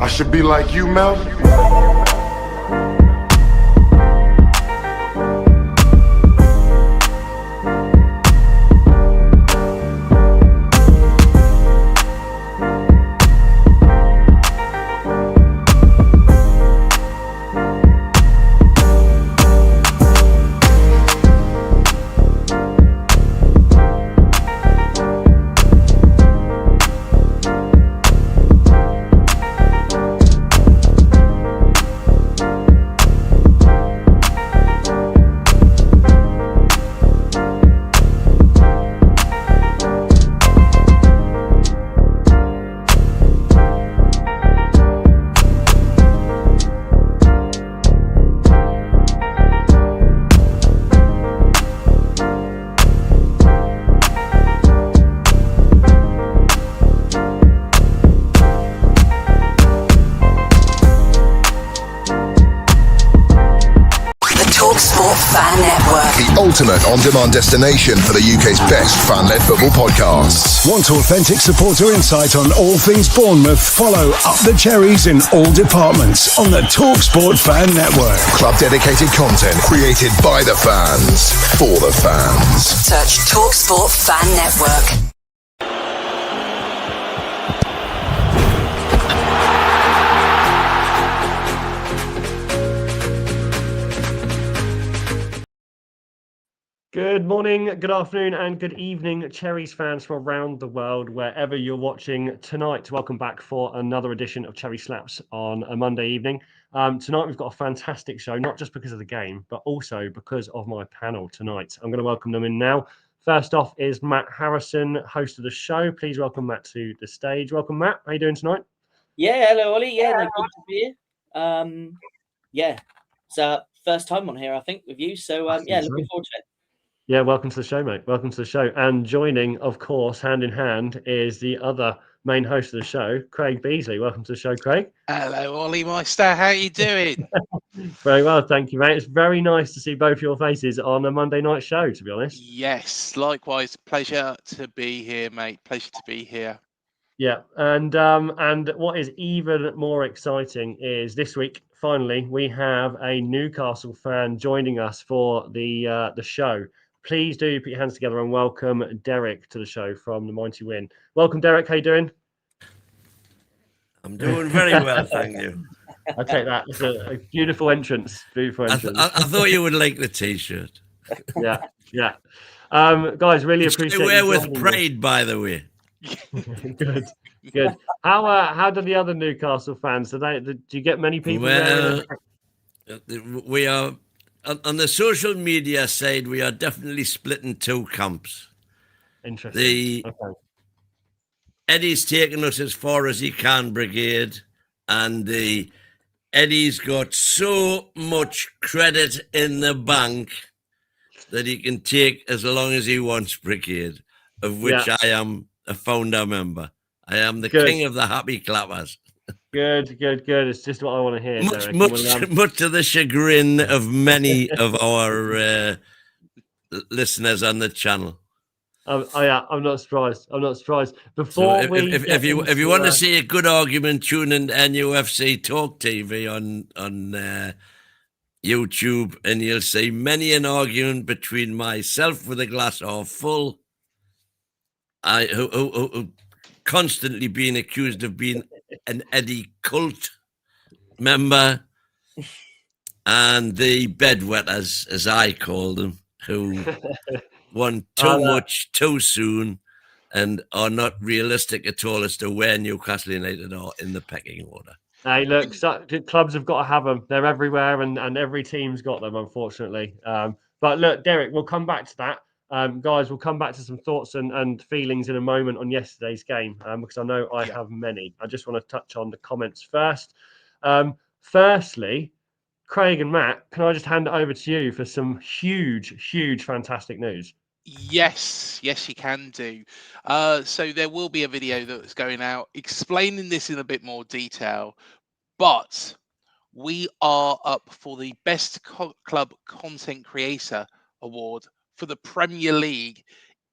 I should be like you, Melvin. Ultimate on-demand destination for the UK's best fan-led football podcasts. Want authentic supporter insight on all things Bournemouth? Follow Up the Cherries in all departments on the TalkSport Fan Network. Club-dedicated content created by the fans, for the fans. Search TalkSport Fan Network. Good morning, good afternoon, and good evening, Cherries fans from around the world, wherever you're watching tonight. Welcome back for another edition of Cherry Slaps on a Monday evening. Tonight we've got a fantastic show, not just because of the game, but also because of my panel tonight. I'm going to welcome them in now. First off is Matt Harrison, host of the show. Please welcome Matt to the stage. Welcome, Matt. How are you doing tonight? Yeah, hello, Ollie. Yeah, no, good to be here. It's first time on here, I think, with you. So, looking forward to it. Yeah, welcome to the show, mate. Welcome to the show. And joining, of course, hand in hand, is the other main host of the show, Craig Beasley. Welcome to the show, Craig. Hello, Ollie Meister. How are you doing? Very well, thank you, mate. It's very nice to see both your faces on a Monday night show, to be honest. Yes, likewise. Pleasure to be here, mate. Pleasure to be here. Yeah, and what is even more exciting is this week, finally, we have a Newcastle fan joining us for the show. Please do put your hands together and welcome Derek to the show from the Mighty Win. Welcome, Derek. How you doing? I'm doing very well, thank you. I take that. It's a beautiful entrance. Beautiful entrance. I thuld you would like the T-shirt. Yeah. Guys, really appreciate it. Wear with pride, by the way. Good. How do the other Newcastle fans? Do you get many people? Well, we are on the social media side. We are definitely split in two camps. Interesting. Eddie's taking us as far as he can, brigade, and Eddie's got so much credit in the bank that he can take as long as he wants, brigade, of which I am a founder member. I am the king of the happy clappers. Good. It's just what I want to hear. Much to the chagrin of many of our listeners on the channel. I'm not surprised. Before if you want to see a good argument, tune in to NUFC Talk TV on YouTube, and you'll see many an argument between myself with a glass half full, who constantly being accused of being an Eddie cult member, and the bedwetters, as I call them, who want too much too soon and are not realistic at all as to where Newcastle United are in the pecking order. Hey, look, clubs have got to have them. They're everywhere, and every team's got them, unfortunately. But look, Derek, we'll come back to that. Guys, we'll come back to some thoughts and feelings in a moment on yesterday's game, because I know I have many. I just want to touch on the comments first. Firstly, Craig and Matt, can I just hand it over to you for some huge, fantastic news? Yes, you can do. So there will be a video that's going out explaining this in a bit more detail, but we are up for the Best Club Content Creator Award for the Premier League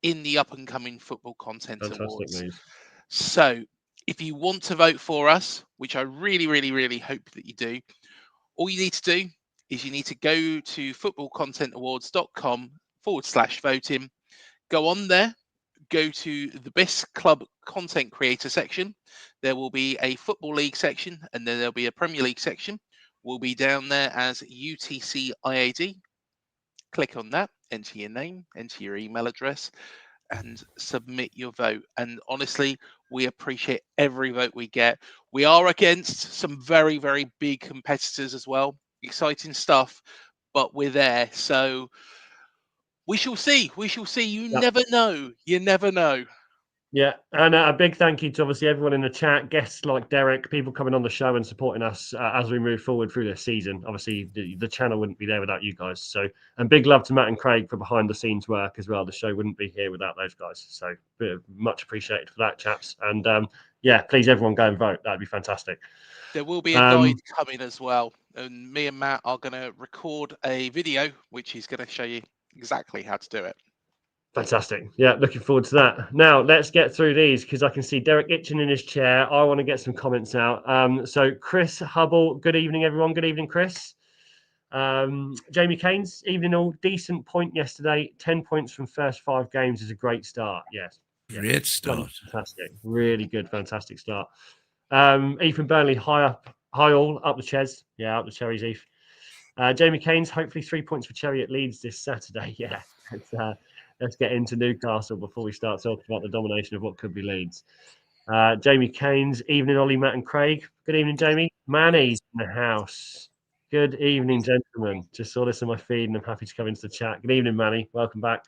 in the Up and Coming Football Content Awards. News. So If you want to vote for us, which I really, really, really hope that you do, all you need to do is you need to go to footballcontentawards.com/voting. Go on there, go to the best club content creator section. There will be a football league section, and then there'll be a Premier League section. We'll be down there as UTC IAD. Click on that, enter your name, enter your email address, and submit your vote. And honestly, we appreciate every vote we get. We are against some very, very big competitors as well. Exciting stuff, but we're there. So we shall see. We shall see. You never know. You never know. Yeah, and a big thank you to obviously everyone in the chat, guests like Derek, people coming on the show and supporting us as we move forward through this season. Obviously, the channel wouldn't be there without you guys. So, and big love to Matt and Craig for behind the scenes work as well. The show wouldn't be here without those guys. So, much appreciated for that, chaps. And yeah, please everyone go and vote. That'd be fantastic. There will be a guide coming as well, and me and Matt are going to record a video which is going to show you exactly how to do it. Fantastic. Yeah, looking forward to that. Now, let's get through these because I can see Derek itching in his chair. I want to get some comments out. So, Chris Hubble, good evening, everyone. Good evening, Chris. Jamie Keynes, evening all. Decent point yesterday. 10 points from first 5 games is a great start. Yes. Great start. Fantastic. Really good, fantastic start. Ethan Burnley, high all, up the Ches. Yeah, up the Cherries, Eve. Jamie Keynes, hopefully 3 points for Cherry at Leeds this Saturday. Yeah. Let's get into Newcastle before we start talking about the domination of what could be Leeds. Jamie Keynes, evening, Ollie, Matt and Craig. Good evening, Jamie. Manny's in the house. Good evening, gentlemen. Just saw this on my feed and I'm happy to come into the chat. Good evening, Manny. Welcome back.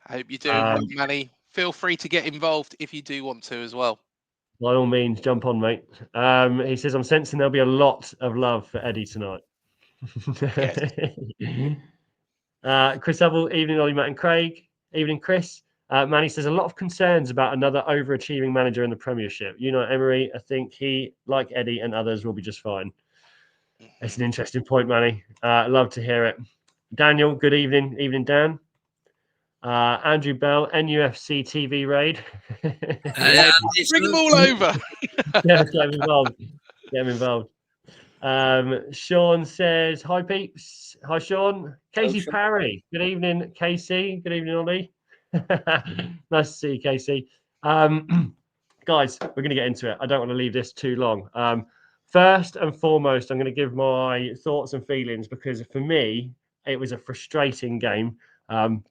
I hope you're doing well, Manny. Feel free to get involved if you do want to as well. By all means, jump on, mate. He says, I'm sensing there'll be a lot of love for Eddie tonight. Yes. Chris Hubble, evening, Ollie, Matt and Craig. Evening, Chris. Manny says, a lot of concerns about another overachieving manager in the Premiership. Emery, I think he, like Eddie and others, will be just fine. It's an interesting point, Manny. Love to hear it. Daniel, good evening. Evening, Dan. Andrew Bell, NUFC TV raid. Bring them all over. Yeah, get him involved. Get him involved. Sean says, hi, peeps. Hi, Sean. Casey Parry. Good evening, Casey. Good evening, Ollie. Nice to see you, Casey. Guys, we're going to get into it. I don't want to leave this too long. First and foremost, I'm going to give my thoughts and feelings because for me, it was a frustrating game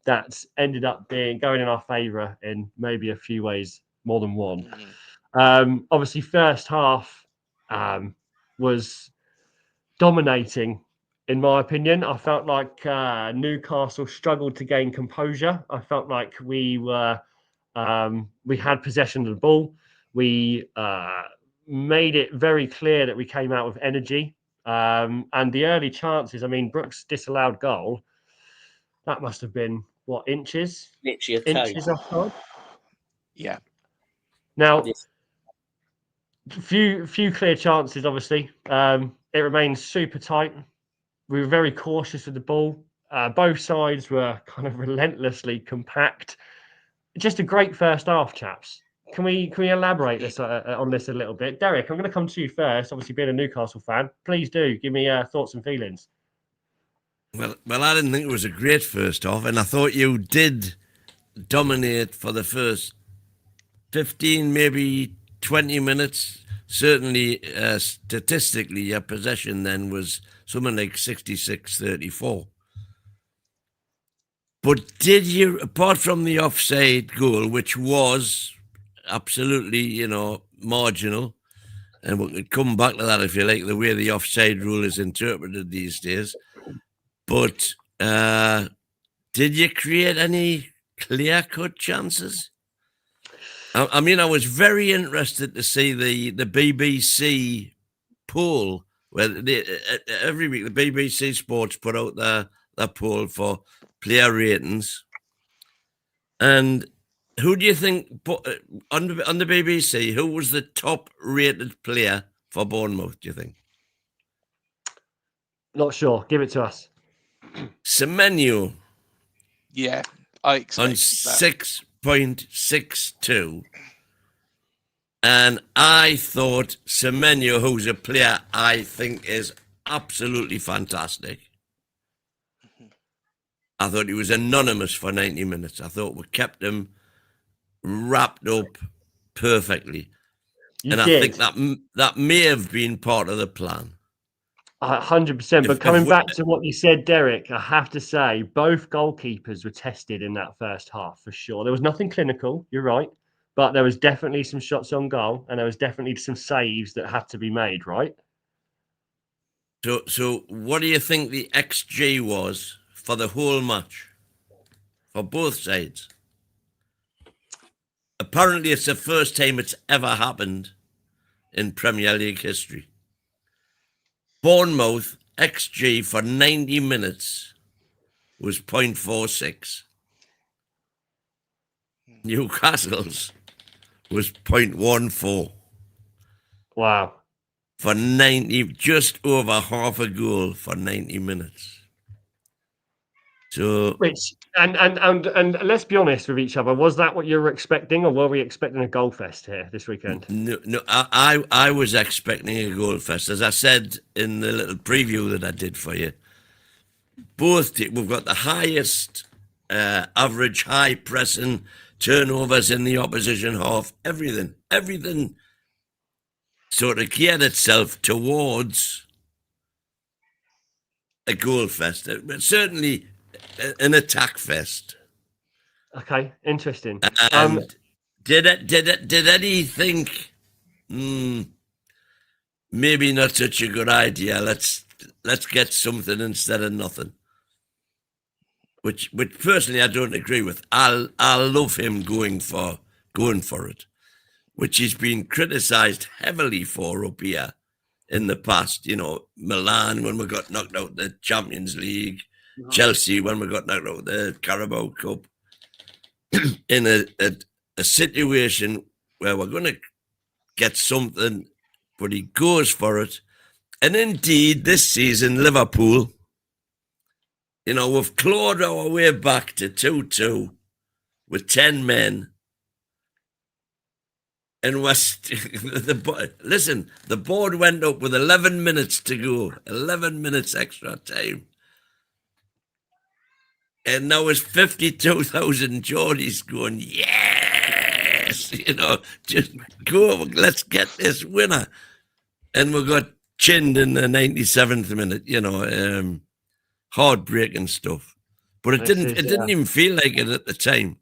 that's ended up going in our favour in maybe a few ways, more than one. Obviously, first half was dominating, in my opinion. I felt like Newcastle struggled to gain composure. I felt like we had possession of the ball. We made it very clear that we came out with energy. And the early chances, I mean, Brooks' disallowed goal, that must have been, what, inches? Literally inches offside? Yeah. Now, few clear chances, obviously. It remained super tight. We were very cautious with the ball. Both sides were kind of relentlessly compact. Just a great first half, chaps. Can we elaborate on this a little bit? Derek, I'm going to come to you first. Obviously, being a Newcastle fan, please do give me thoughts and feelings. Well, I didn't think it was a great first half, and I thought you did dominate for the first 15, maybe 20 minutes. Certainly, statistically, your possession then was something like 66-34. But did you, apart from the offside goal, which was absolutely, marginal, and we could come back to that if you like, the way the offside rule is interpreted these days. But did you create any clear-cut chances? I mean, I was very interested to see the BBC poll, where every week the BBC Sports put out their poll for player ratings. And who do you think, on the BBC, who was the top-rated player for Bournemouth, do you think? Not sure. Give it to us. Semenyo. Yeah, I expect that. On 6.62. And I thought Semenyo, who's a player I think is absolutely fantastic. I thought he was anonymous for 90 minutes. I thought we kept him wrapped up perfectly. I think that may have been part of the plan. 100%. But coming back to what you said, Derek, I have to say both goalkeepers were tested in that first half for sure. There was nothing clinical, you're right, but there was definitely some shots on goal and there was definitely some saves that had to be made, right? So what do you think the XG was for the whole match? For both sides? Apparently, it's the first time it's ever happened in Premier League history. Bournemouth XG for 90 minutes was 0.46. Newcastle's was 0.14. Wow. For 90, just over half a goal for 90 minutes. So, Which and let's be honest with each other. Was that what you were expecting, or were we expecting a goal fest here this weekend? No, I was expecting a goal fest. As I said in the little preview that I did for you, we've got the highest average high pressing turnovers in the opposition half. Everything sort of geared itself towards a goal fest, but certainly an attack fest. Okay, interesting. And did Eddie think maybe not such a good idea? Let's get something instead of nothing. Which personally I don't agree with. I love him going for it, which he's been criticised heavily for up here in the past. You know, Milan when we got knocked out the Champions League, Chelsea when we got knocked out the Carabao Cup. In a situation where we're going to get something, but he goes for it. And indeed, this season, Liverpool, you know, we've clawed our way back to 2-2 with 10 men. And listen, the board went up with 11 minutes to go, 11 minutes extra time. And now it's 52,000 Geordies going, yes, you know, just go, let's get this winner. And we got chinned in the 97th minute, you know, heartbreaking stuff. But it didn't even feel like it at the time.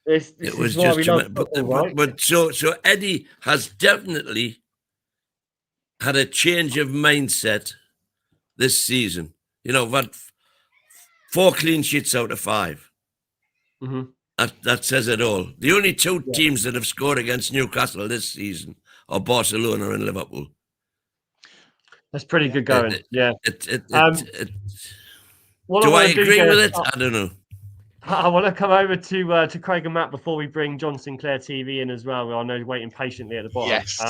It was just but so Eddie has definitely had a change of mindset this season. You know, what 4 clean sheets out of 5. Mm-hmm. That says it all. The only 2 teams that have scored against Newcastle this season are Barcelona and Liverpool. That's pretty good going. Do I agree with it? I don't know. I want to come over to Craig and Matt before we bring John Sinclair TV in as well. I know he's waiting patiently at the bottom. Yes.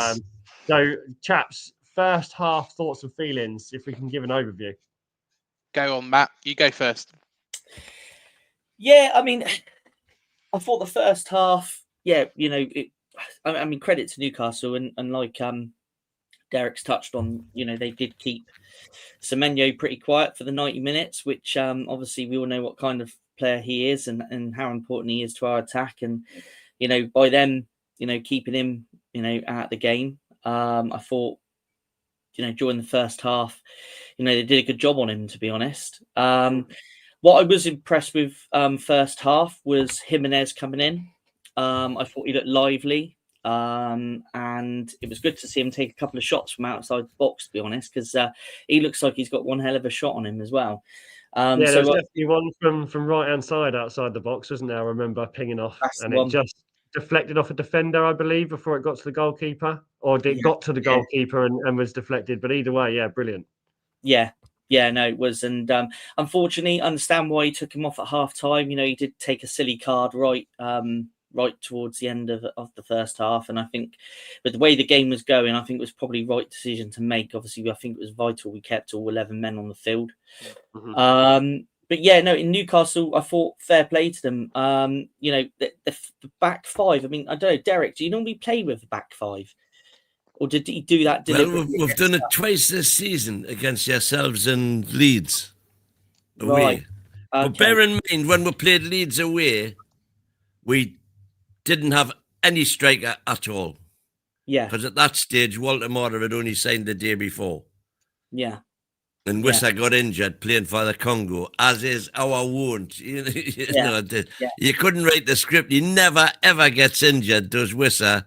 So, chaps, first half thoughts and feelings, if we can give an overview. Go on, Matt. You go first. Yeah, I mean, I thought the first half, you know, I mean, credit to Newcastle and like Derek's touched on, you know, they did keep Semenyo pretty quiet for the 90 minutes, which obviously we all know what kind of player he is and how important he is to our attack. And, you know, by them, you know, keeping him, you know, out the game, I thought, you know, during the first half, you know, they did a good job on him, to be honest. What I was impressed with first half was Jimenez coming in. I thought he looked lively. And it was good to see him take a couple of shots from outside the box, to be honest, because he looks like he's got one hell of a shot on him as well. There was definitely one from right-hand side outside the box, wasn't there? I remember pinging off, and it just deflected off a defender, I believe, before it got to the goalkeeper, or it got to the goalkeeper and was deflected. But either way, brilliant. Yeah, no, it was. And unfortunately, I understand why he took him off at half-time. You know, he did take a silly card right towards the end of the first half. And I think with the way the game was going, I think it was probably the right decision to make. Obviously, I think it was vital we kept all 11 men on the field. Mm-hmm. But yeah, no, in Newcastle, I thought fair play to them. The back five. I mean, I don't know, Derek, do you normally play with the back five? Or did he do that Well, deliberately? we've done it twice this season against yourselves and Leeds away. Right. But bear in mind, when we played Leeds away, we didn't have any striker at all. Yeah. Because at that stage, Walter Moore had only signed the day before. Yeah. And Wissa got injured playing for the Congo, as is our wound. You couldn't write the script. He never, ever gets injured, does Wissa.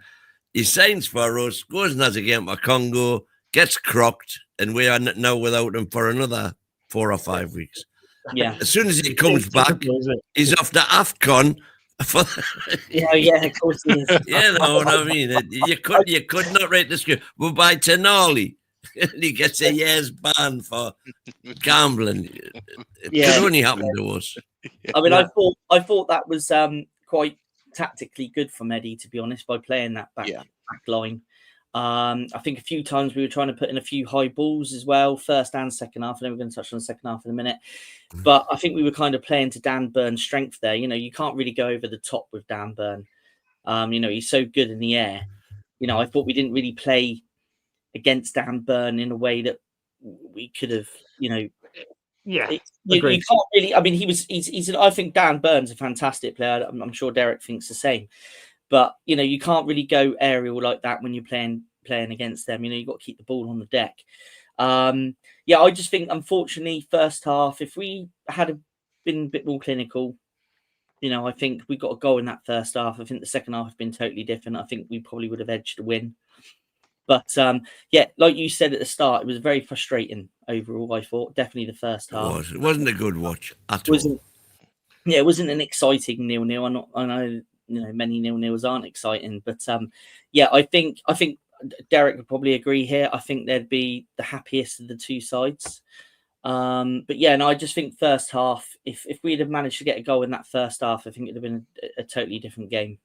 He signs for us, goes and has a game for Congo, gets crocked, and we are now without him for another 4 or 5 weeks. Yeah. As soon as he comes back, he's off the AFCON. Yeah, of course he is. You know what I mean? You could not write the script. But by Tenali, he gets a year's ban for gambling. It could only happen to us. I mean, I thought that was quite tactically good from Eddie, to be honest, by playing that back line. I think a few times we were trying to put in a few high balls as well, first and second half. And then we're going to touch on the second half in a minute. But I think we were kind of playing to Dan Burn's strength there. You know, you can't really go over the top with Dan Burn. He's so good in the air. I thought we didn't really play against Dan Burn in a way that we could have, you can't really. I mean, I think Dan Burn's a fantastic player. I'm sure Derek thinks the same. But you can't really go aerial like that when you're playing against them. You've got to keep the ball on the deck. I just think, unfortunately, first half, if we had been a bit more clinical, I think we got a goal in that first half. I think the second half has been totally different. I think we probably would have edged the win. But like you said at the start, it was very frustrating overall. I thought definitely the first half. It wasn't a good watch at all. Yeah, it wasn't an exciting 0-0. I know many 0-0s aren't exciting, but I think Derek would probably agree here. I think they'd be the happiest of the two sides. I just think first half, if we'd have managed to get a goal in that first half, I think it'd have been a totally different game.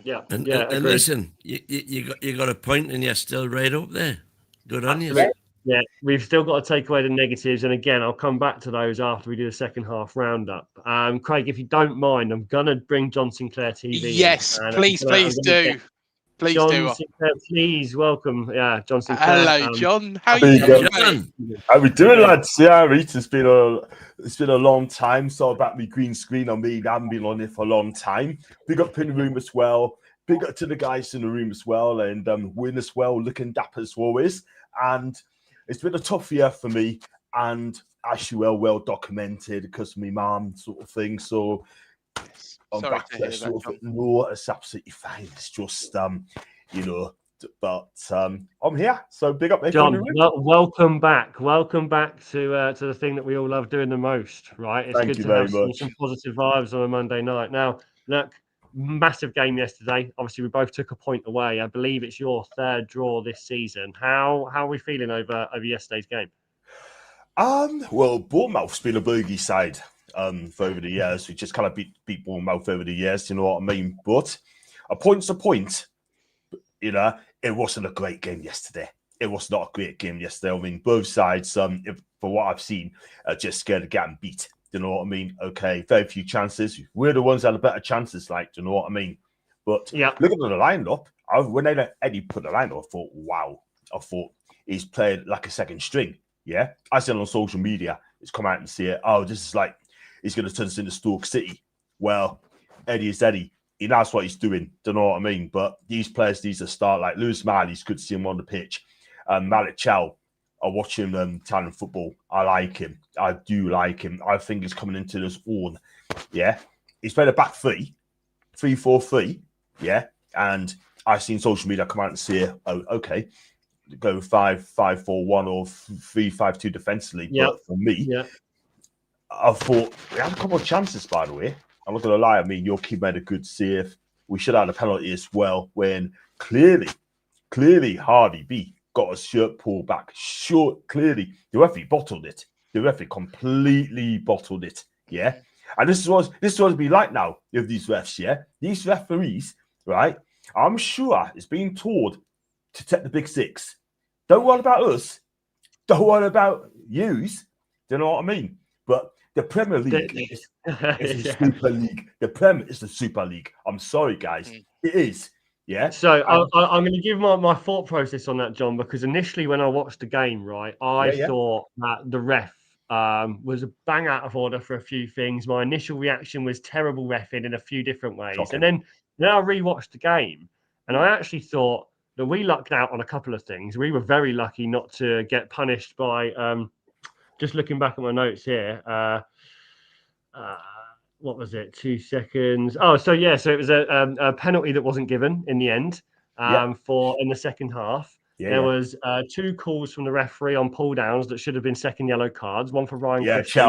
Yeah, and listen, you got a point, and you're still right up there. Good on you. Yeah, we've still got to take away the negatives, and again, I'll come back to those after we do the second half roundup. Craig, if you don't mind, I'm gonna bring John Sinclair TV. Yes, please do. Please John do. Sinclair, please welcome. Yeah, John Sinclair. Hello, John. How are you doing? How we doing, lads? Yeah, right. It's been a long time. So about me green screen on me. I haven't been on it for a long time. Big up in the room as well. Big up to the guys in the room as well, and win as well. Looking dapper as always. And it's been a tough year for me, and actually well documented because of my mum sort of thing. So I'm back to that sort of no, it's absolutely fine. It's just but I'm here. So big up, John. Welcome back. Welcome back to the thing that we all love doing the most, right? It's good to have some positive vibes on a Monday night. Now, look, massive game yesterday. Obviously, we both took a point away. I believe it's your third draw this season. How are we feeling over yesterday's game? Well, Bournemouth's been a bogey side for over the years. We just kind of beat Bournemouth over the years, you know what I mean? But a point's a point. It wasn't a great game yesterday. It was not a great game yesterday. I mean, both sides, for what I've seen, are just scared of getting beat. Do you know what I mean? Okay, very few chances. We're the ones that had better chances, do you know what I mean? But looking at the lineup, when Eddie put the lineup, I thought, wow. I thought he's played like a second string. Yeah, I said on social media, it's come out and say, this is like he's going to turn us into Stoke City. Well, Eddie is Eddie. He knows what he's doing. Do you know what I mean? But these players need to start like Lewis Marley's good to see him on the pitch. Malik Chow, I watch him talent football. I like him. I do like him. I think he's coming into his own. Yeah. He's played a back 3-4-3. Yeah. And I've seen social media come out and say, okay, go 5-5-4-1 or 3-5-2 defensively. Yep. But for me, I thought we had a couple of chances, by the way. I'm not going to lie. I mean, your keeper made a good save. We should have had a penalty as well when clearly Hardy B got a shirt pulled back. Clearly, the referee bottled it. The referee completely bottled it. Yeah. And this is what it's be like now with these refs. Yeah. These referees, right? I'm sure it's being told to take the big six. Don't worry about us. Don't worry about yous. Do you know what I mean? But The Premier League is the Super League. The Prem is the Super League. I'm sorry, guys. It is. Yeah. So I'm going to give my thought process on that, John, because initially when I watched the game, right, I thought that the ref was a bang out of order for a few things. My initial reaction was terrible reffing in a few different ways. Shocking. And then I rewatched the game and I actually thought that we lucked out on a couple of things. We were very lucky not to get punished by, just looking back at my notes here, what was it? 2 seconds. Oh, so it was a penalty that wasn't given in the end for in the second half. There was 2 calls from the referee on pull downs that should have been second yellow cards. One for Ryan. Yeah, Christie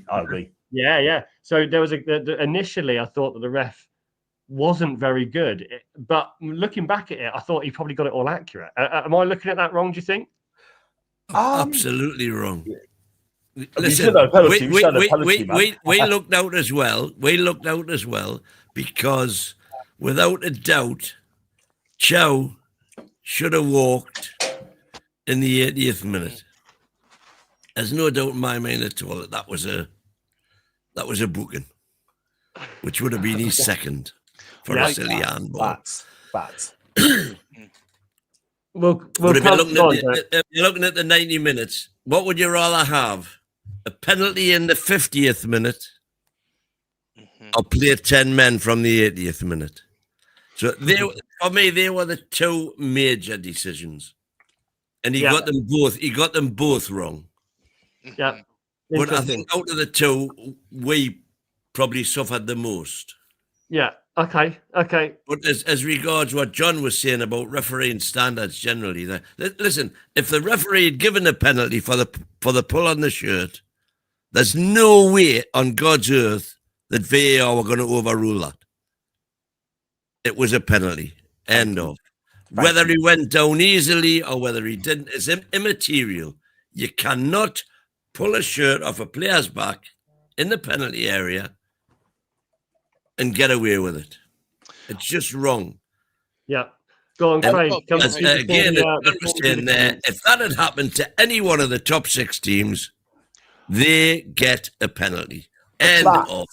I agree. Yeah. So there was initially I thought that the ref wasn't very good, but looking back at it, I thought he probably got it all accurate. Am I looking at that wrong? Do you think? Absolutely wrong. Listen, we looked out as well. We looked out as well because, without a doubt, Howe should have walked in the 80th minute. There's no doubt in my mind at all that that was a booking, which would have been his second for a silly handball. Bats. We'll if you're looking at the 90 minutes, what would you rather have? A penalty in the 50th minute or play 10 men from the 80th minute? So for me, they were the 2 major decisions. And he got them both. He got them both wrong. Yeah. But I think out of the 2, we probably suffered the most. Yeah. Okay. But as regards what John was saying about refereeing standards generally, listen, if the referee had given a penalty for the pull on the shirt, there's no way on God's earth that VAR were going to overrule that. It was a penalty. End of. Whether he went down easily or whether he didn't is immaterial. You cannot pull a shirt off a player's back in the penalty area and get away with it. It's just wrong. Yeah. Go on, Craig. Again, if that had happened to any one of the top 6 teams, they get a penalty. End of.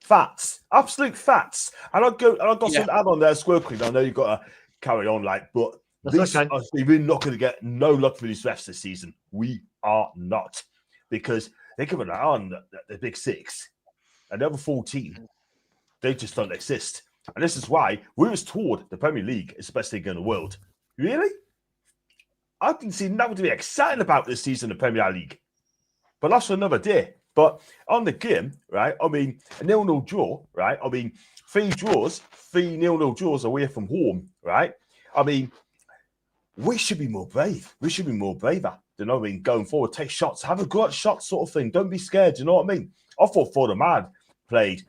Facts. Absolute facts. And I've got something to add on there as well, quick. I know you've got to carry on, but we're not going to get no luck for these refs this season. We are not. Because they give an eye on the big 6 and the other 14. They just don't exist. And this is why we was told the Premier League is the best league in the world. Really? I didn't see nothing to be excited about this season in the Premier League. But that's for another day. But on the game, right, I mean, a 0-0 draw, right? I mean, 3 0-0 draws away from home, right? I mean, we should be more brave. We should be more braver. You know what I mean? Going forward, take shots, have a go at shots sort of thing. Don't be scared. You know what I mean? I thought Fordham played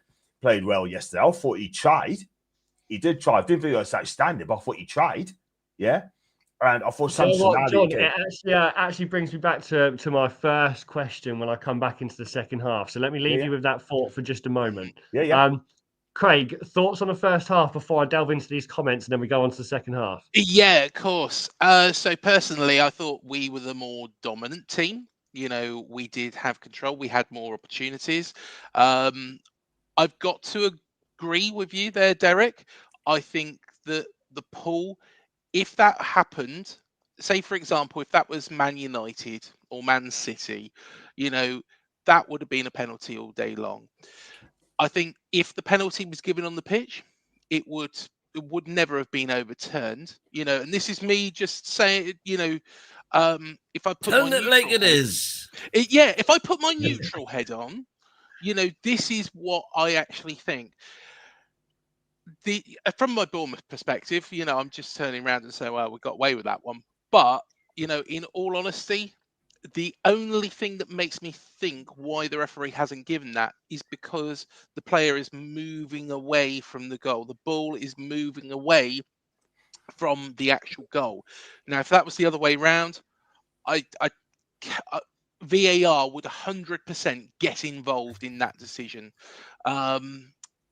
well yesterday. I thought he tried. He did try. I didn't think it was outstanding, but I thought he tried. Yeah. And I thought John, it actually brings me back to my first question when I come back into the second half. So let me leave you with that thought for just a moment. Craig, thoughts on the first half before I delve into these comments and then we go on to the second half? Yeah, of course. So personally, I thought we were the more dominant team. You know, we did have control. We had more opportunities. I've got to agree with you there, Derek. I think that the pull, if that happened, say, for example, if that was Man United or Man City, you know, that would have been a penalty all day long. I think if the penalty was given on the pitch, it would never have been overturned, you know, and this is me just saying, you know, if I put it like it is. If I put my neutral head on, you know, this is what I actually think. From my Bournemouth perspective, you know, I'm just turning around and saying, well, we got away with that one. But, you know, in all honesty, the only thing that makes me think why the referee hasn't given that is because the player is moving away from the goal. The ball is moving away from the actual goal. Now, if that was the other way around, VAR would 100% get involved in that decision.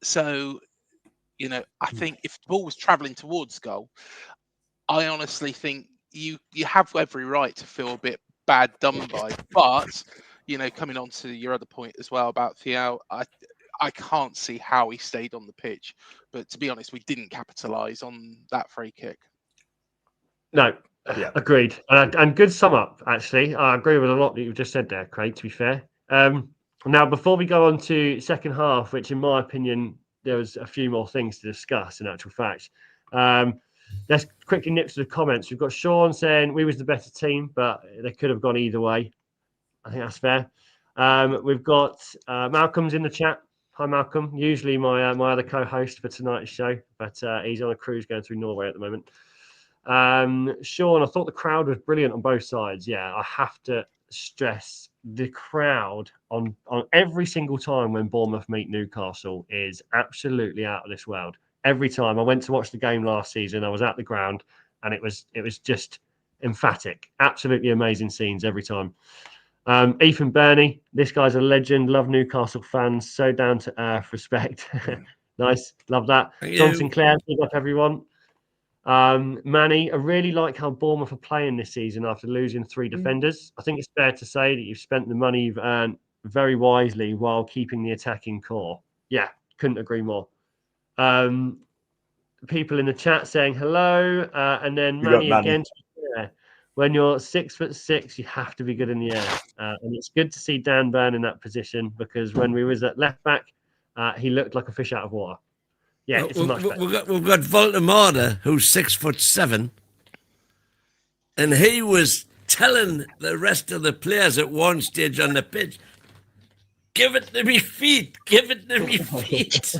So, you know, I think if the ball was travelling towards goal, I honestly think you have every right to feel a bit bad done by. But, coming on to your other point as well about Theo, I can't see how he stayed on the pitch. But to be honest, we didn't capitalise on that free kick. No, agreed. And good sum up, actually. I agree with a lot that you've just said there, Craig, to be fair. Now, before we go on to second half, which in my opinion, there was a few more things to discuss in actual fact. Let's quickly nip to the comments. We've got Sean saying we was the better team, but they could have gone either way. I think that's fair. We've got Malcolm's in the chat. Hi, Malcolm. Usually my other co-host for tonight's show, but he's on a cruise going through Norway at the moment. Sean, I thought the crowd was brilliant on both sides. Yeah, I have to stress the crowd on every single time when Bournemouth meet Newcastle is absolutely out of this world. Every time I went to watch the game last season, I was at the ground and it was just emphatic. Absolutely amazing scenes every time. Ethan Burney, this guy's a legend. Love Newcastle fans. So down to earth, respect. Nice, love that. Tom Sinclair, big up everyone. Manny, I really like how Bournemouth are playing this season after losing 3 defenders. I think it's fair to say that you've spent the money you've earned very wisely while keeping the attacking core. Yeah, couldn't agree more. People in the chat saying hello, and then Manny again. When you're 6'6", you have to be good in the air, and it's good to see Dan Burn in that position because when we was at left back, he looked like a fish out of water. Yeah, it's much better. We've got Voldemort, who's 6'7", and he was telling the rest of the players at one stage on the pitch, "Give it to me feet, give it to me feet."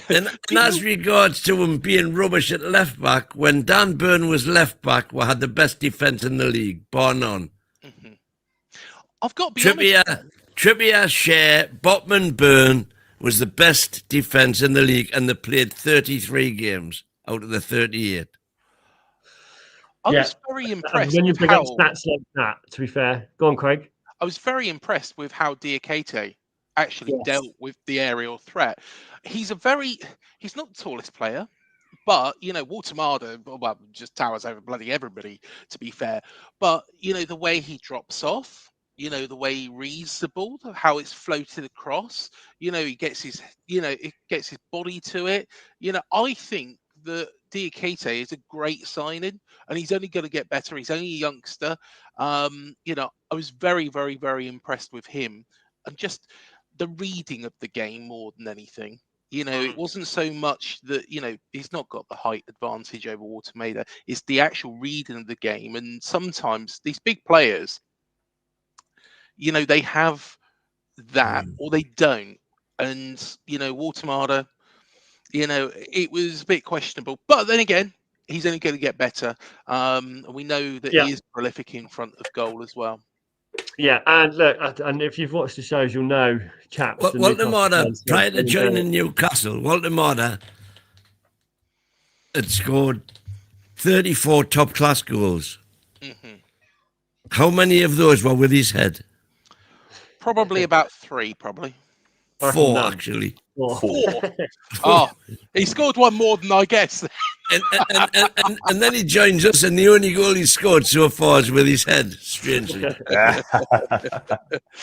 and as regards to him being rubbish at left back, when Dan Burn was left back, we had the best defence in the league, bar none. Mm-hmm. I've got to be honest. Trippier, Shea, Botman, Burn was the best defence in the league, and they played 33 games out of the 38. I was very impressed. When you bring up stats like that, to be fair, go on, Craig. I was very impressed with how Diakite actually dealt with the aerial threat. He's not the tallest player, but, Walter Marder, well, just towers over bloody everybody, to be fair. But, the way he drops off, the way he reads the ball, how it's floated across, he gets his body to it. I think that Diakite is a great signing, and he's only going to get better. He's only a youngster. I was very, very, very impressed with him, and just the reading of the game more than anything. It wasn't so much that he's not got the height advantage over Watermaida. It's the actual reading of the game, and sometimes these big players, they have that or they don't, and Watermaida. It was a bit questionable, but then again, he's only going to get better. And we know that he is prolific in front of goal as well. Yeah, and look, and if you've watched the shows, you'll know, chaps. Walter Marder, prior to joining Newcastle, Walter Marder had scored 34 top-class goals. Mm-hmm. How many of those were with his head? Probably about 3, probably. 4, actually. 4. Oh, he scored one more than I guess. and then he joins us, and the only goal he scored so far is with his head, strangely. He's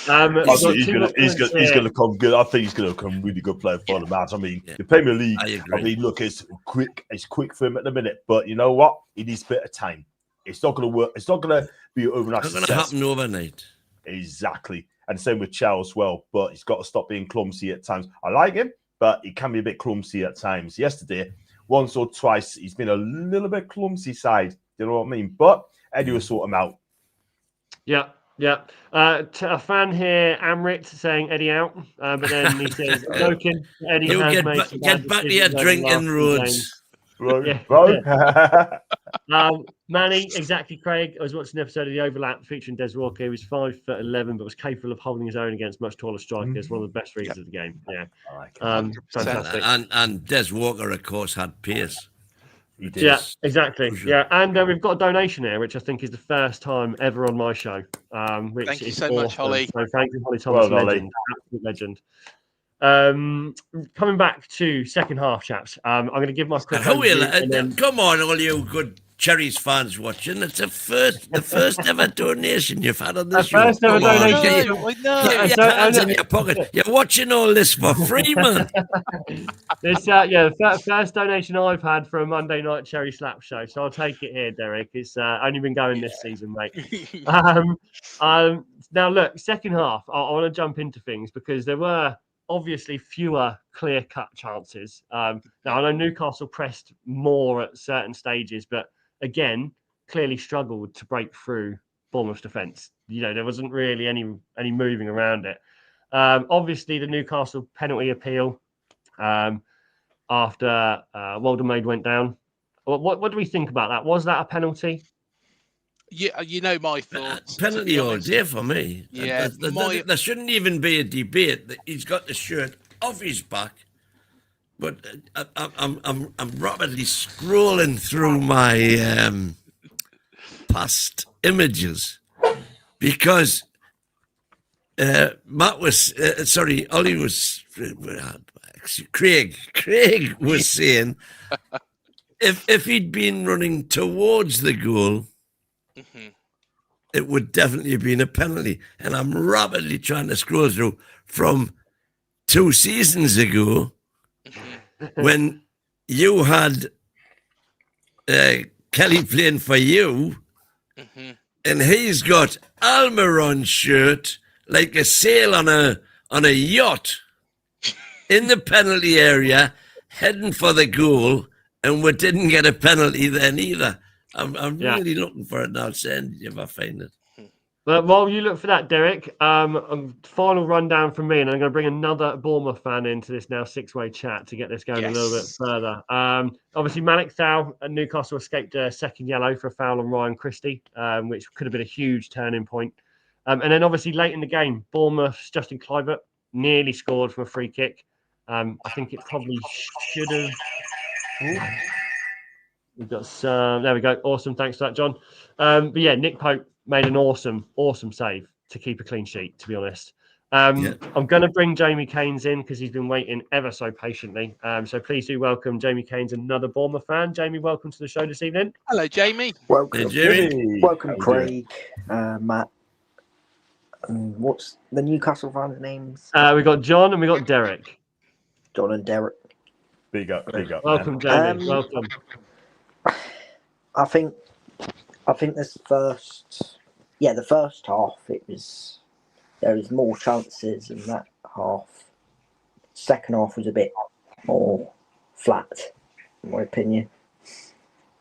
going to come good. I think he's going to come really good player for the match. I mean, the Premier League, look, it's quick for him at the minute, but you know what? He needs a bit of time. It's not going to work. It's not going to be overnight. It's not going to happen overnight. Exactly. And same with Chow as well, but he's got to stop being clumsy at times. I like him, but he can be a bit clumsy at times. Yesterday, once or twice, he's been a little bit clumsy side. You know what I mean? But Eddie will sort him out. Yeah. A fan here, Amrit, saying Eddie out, but then he says, joking, Eddie He'll has get back to your drinking roads. Manny, exactly, Craig. I was watching an episode of The Overlap featuring Des Walker. He was 5'11", but was capable of holding his own against much taller strikers. One of the best readers of the game. Yeah, fantastic. And Des Walker, of course, had pace. Yeah, exactly. Sure. Yeah, and we've got a donation here, which I think is the first time ever on my show. Which thank you is so much, Holly. So thank you, Holly Thomas, legend, absolute legend. Coming back to second half, chaps. I'm going to give my quick. Come on, all you good Cherries fans watching. It's the first ever donation you've had on this show. First ever Come on, donation. Get your hands in your pocket. You're watching all this for free, man. This first donation I've had for a Monday night Cherry Slap show, so I'll take it here, Derek. It's only been going this season, mate. Now look, second half, I want to jump into things because there were obviously fewer clear-cut chances. Now I know Newcastle pressed more at certain stages, but again, clearly struggled to break through Bournemouth's defence. There wasn't really any moving around it. Obviously, the Newcastle penalty appeal after Waldemade went down. What do we think about that? Was that a penalty? Yeah, my thoughts. Penalty all day for me. Yeah, there shouldn't even be a debate. He's got the shirt off his back. But I'm rapidly scrolling through my past images because Ollie was Craig was saying if he'd been running towards the goal, it would definitely have been a penalty. And I'm rapidly trying to scroll through from 2 seasons ago when you had Kelly playing for you, and he's got Almiron's shirt like a sail on a yacht in the penalty area, heading for the goal, and we didn't get a penalty then either. I'm really looking for it now, Sandy, if I find it. But while you look for that, Derek, final rundown from me, and I'm going to bring another Bournemouth fan into this now 6-way chat to get this going a little bit further. Obviously, Malik Thal at Newcastle escaped a second yellow for a foul on Ryan Christie, which could have been a huge turning point. And then obviously late in the game, Bournemouth's Justin Kluivert nearly scored from a free kick. I think it probably should have. We've got some. There we go. Awesome. Thanks for that, John. But yeah, Nick Pope made an awesome save to keep a clean sheet, to be honest. I'm going to bring Jamie Keynes in because he's been waiting ever so patiently. So please do welcome Jamie Keynes, another Bournemouth fan. Jamie, welcome to the show this evening. Hello, Jamie. Welcome, Jamie. Welcome, Craig, Matt. What's the Newcastle fans' names? We got John and we got Derek. John and Derek. Big up. Welcome, Jamie. Welcome. I think the first half there was more chances in that half. Second half was a bit more flat, in my opinion.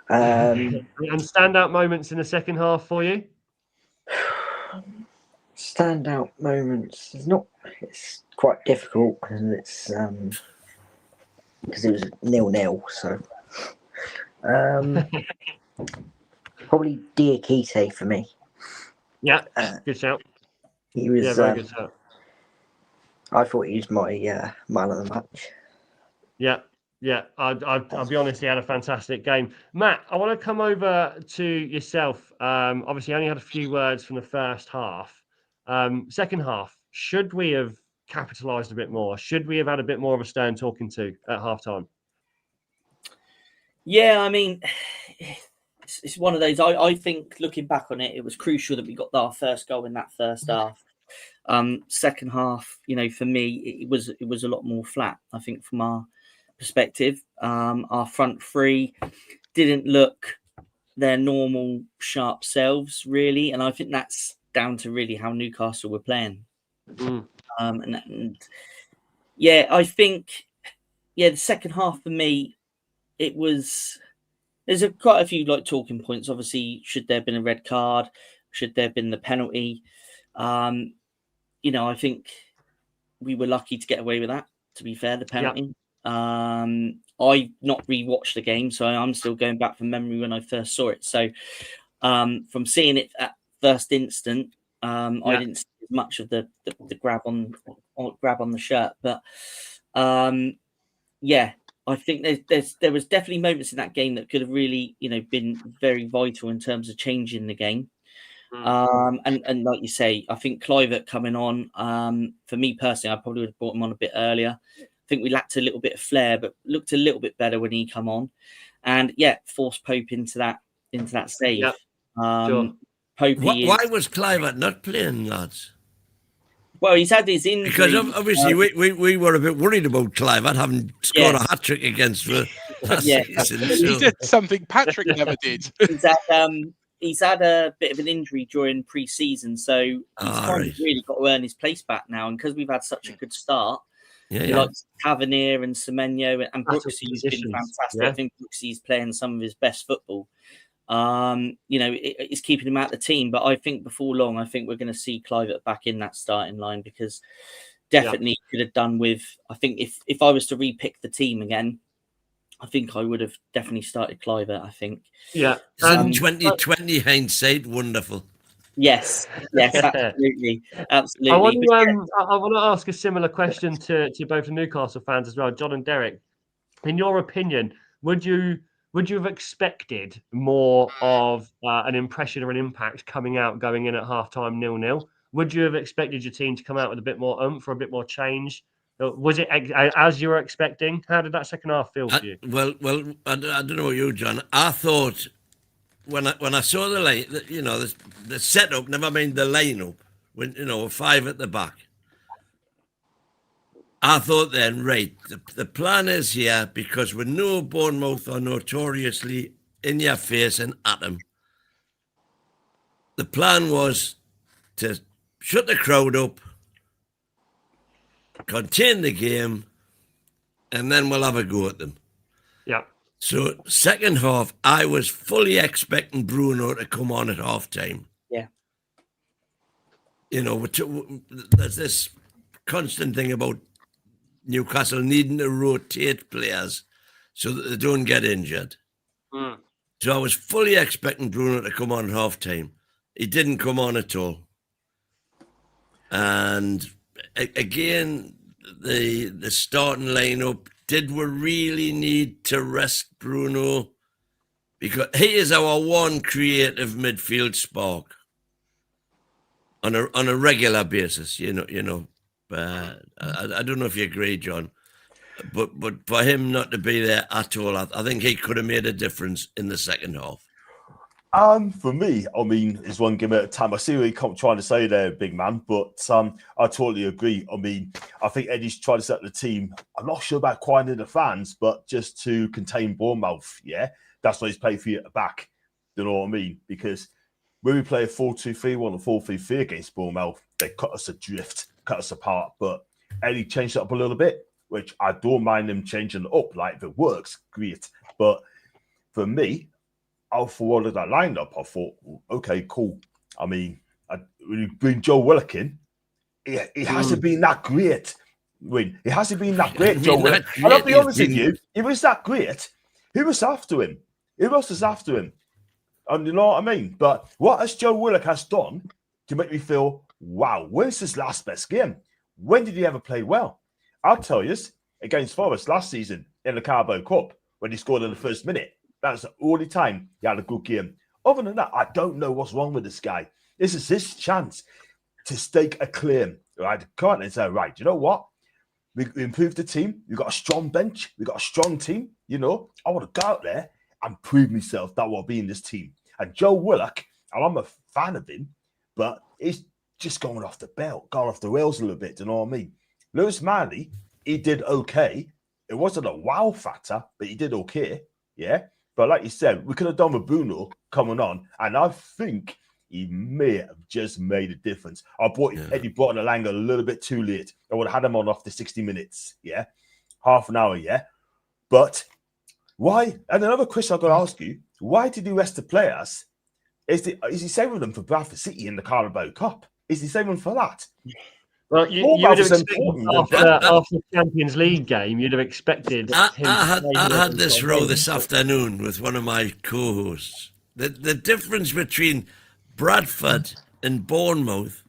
And standout moments in the second half for you? Standout moments. It's quite difficult because it was 0-0. So probably Diakite for me. Yeah, good shout. He was. Very good shout. I thought he was my man of the match. Yeah. I'll be honest, he had a fantastic game. Matt, I want to come over to yourself. Obviously, I only had a few words from the first half. Second half, should we have capitalised a bit more? Should we have had a bit more of a stern talking to at halftime? Yeah, I mean, it's one of those. I think looking back on it, it was crucial that we got our first goal in that first half. Second half, for me, it was a lot more flat. I think from our perspective, our front three didn't look their normal sharp selves really, and I think that's down to really how Newcastle were playing. I think the second half for me, there's quite a few talking points. Obviously, should there have been a red card? Should there have been the penalty? I think we were lucky to get away with that, to be fair, the penalty. I've not rewatched the game, so I'm still going back from memory when I first saw it. So from seeing it at first instant, I didn't see much of the grab on the shirt. But I think there was definitely moments in that game that could have really, been very vital in terms of changing the game. And like you say, I think Kluivert coming on, for me personally, I probably would have brought him on a bit earlier. I think we lacked a little bit of flair, but looked a little bit better when he come on. And forced Pope into that into that save. Yep. Sure. Popey Why was Clivert not playing, lads? Well, he's had his injury. Because obviously we were a bit worried about Clivert having scored a hat-trick against last season. He did something Patrick never did. He's had a bit of an injury during pre-season, so he's kind of really got to earn his place back now. And because we've had such a good start, like Tavernier and Semenyo and Brooksy's been fantastic. I think Brooksy's playing some of his best football. It's keeping him out of the team, but I think before long, I think we're going to see Clivert back in that starting line, because definitely could have done with. I think if I was to repick the team again, I think I would have definitely started Clivert. I think. Yeah. 2020 hindsight, wonderful. Yes, absolutely. I want to ask a similar question to both the Newcastle fans as well, John and Derek. In your opinion, would you have expected more of an impression or an impact going in at halftime 0-0? Would you have expected your team to come out with a bit more oomph or a bit more change? Was it as you were expecting? How did that second half feel for you? Well, I don't know you, John. I thought when I saw the line, the setup, never mind the lineup, when 5 at the back. I thought then, right, the plan is here, because we know Bournemouth are notoriously in your face and at them. The plan was to shut the crowd up, contain the game, and then we'll have a go at them. Yeah. So second half, I was fully expecting Bruno to come on at half time. Yeah. There's this constant thing about Newcastle needing to rotate players so that they don't get injured. So I was fully expecting Bruno to come on at half time. He didn't come on at all. And again, the starting lineup, did we really need to rest Bruno? Because he is our one creative midfield spark on a regular basis, I don't know if you agree, John, but for him not to be there at all, I think he could have made a difference in the second half. For me, I mean, it's one game at a time. I see what you're trying to say there, big man, but I totally agree. I mean, I think Eddie's trying to set the team. I'm not sure about quieting the fans, but just to contain Bournemouth, that's why he's played for you at the back. You know what I mean? Because when we play a 4-2-3-1 or 4-3-3 against Bournemouth, they cut us adrift, cut us apart. But Eddie changed it up a little bit, which I don't mind him changing it up. Like, if it works, great. But for me, I forwarded that lineup. I thought, okay, cool. I mean, when you bring Joe Willock in, it hasn't been that great. It hasn't been that great, Joe Willock. And I'll be honest with you, if it was that great, who was after him? Who else was after him? And you know what I mean? But what has Joe Willock has done to make me feel, wow, when's his last best game? When did he ever play well? I'll tell you, against Forest last season in the Carabao Cup, when he scored in the first minute. That's the only time he had a good game. Other than that, I don't know what's wrong with this guy. This is his chance to stake a claim. Right? Can't and say, right, you know what? We improved the team. We've got a strong bench. We've got a strong team. I want to go out there and prove myself that I'll be in this team. And Joe Willock, and I'm a fan of him, but he's just going off the rails a little bit. You know what I mean? Lewis Manley, he did okay. It wasn't a wow factor, but he did okay. Yeah. But like you said, we could have done with Bruno coming on, and I think he may have just made a difference. Eddie brought in Elanga a little bit too late. I would have had him on after 60 minutes, half an hour, But why? And another question I've got to ask you: why did he rest the players? Is he saving them for Bradford City in the Carabao Cup? Is he saving them for that? Well, you would have expected after the Champions League game, you'd have expected him. I had this row this afternoon with one of my co-hosts. The difference between Bradford and Bournemouth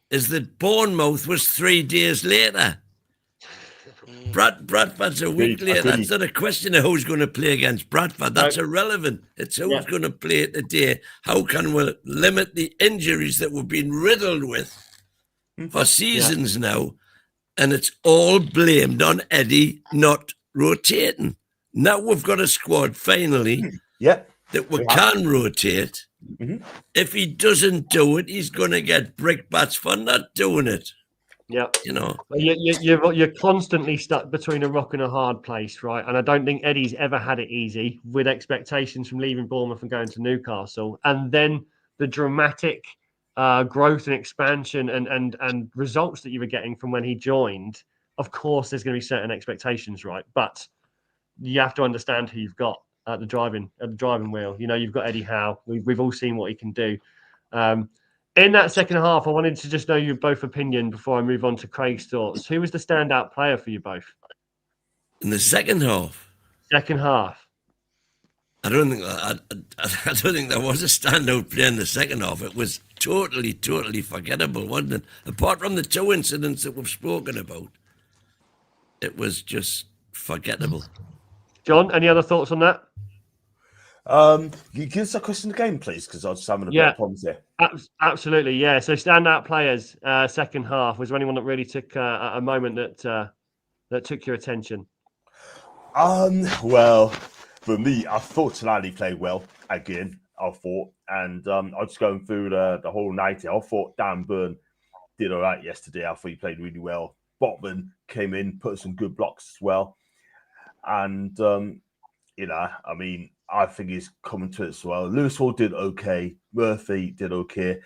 is that Bournemouth was 3 days later. Bradford's a week later. That's not a question of who's going to play against Bradford. That's irrelevant. It's who's going to play today. How can we limit the injuries that we've been riddled with for seasons now? And it's all blamed on Eddie not rotating. Now we've got a squad finally that we can rotate. Mm-hmm. If he doesn't do it, he's going to get brickbats for not doing it. Yeah, you know. You're constantly stuck between a rock and a hard place, right? And I don't think Eddie's ever had it easy with expectations from leaving Bournemouth and going to Newcastle, and then the dramatic growth and expansion and results that you were getting from when he joined. Of course, there's going to be certain expectations, right? But you have to understand who you've got at the driving wheel. You know, you've got Eddie Howe. We've all seen what he can do. In that second half, I wanted to just know your both opinion before I move on to Craig's thoughts. Who was the standout player for you both? In the second half? Second half. I don't think there was a standout player in the second half. It was totally forgettable, wasn't it? Apart from the two incidents that we've spoken about, it was just forgettable. John, any other thoughts on that? You give us a question again, please, because I was having a bit of problems here. Absolutely, yeah. So standout players, second half. Was there anyone that really took a moment that took your attention? Well, for me, I thought Tonali played well again. I thought, and I was going through the whole night here. I thought Dan Burn did all right yesterday. I thought he played really well. Botman came in, put some good blocks as well, and I mean, I think he's coming to it as well. Lewis Hall did okay. Murphy did okay.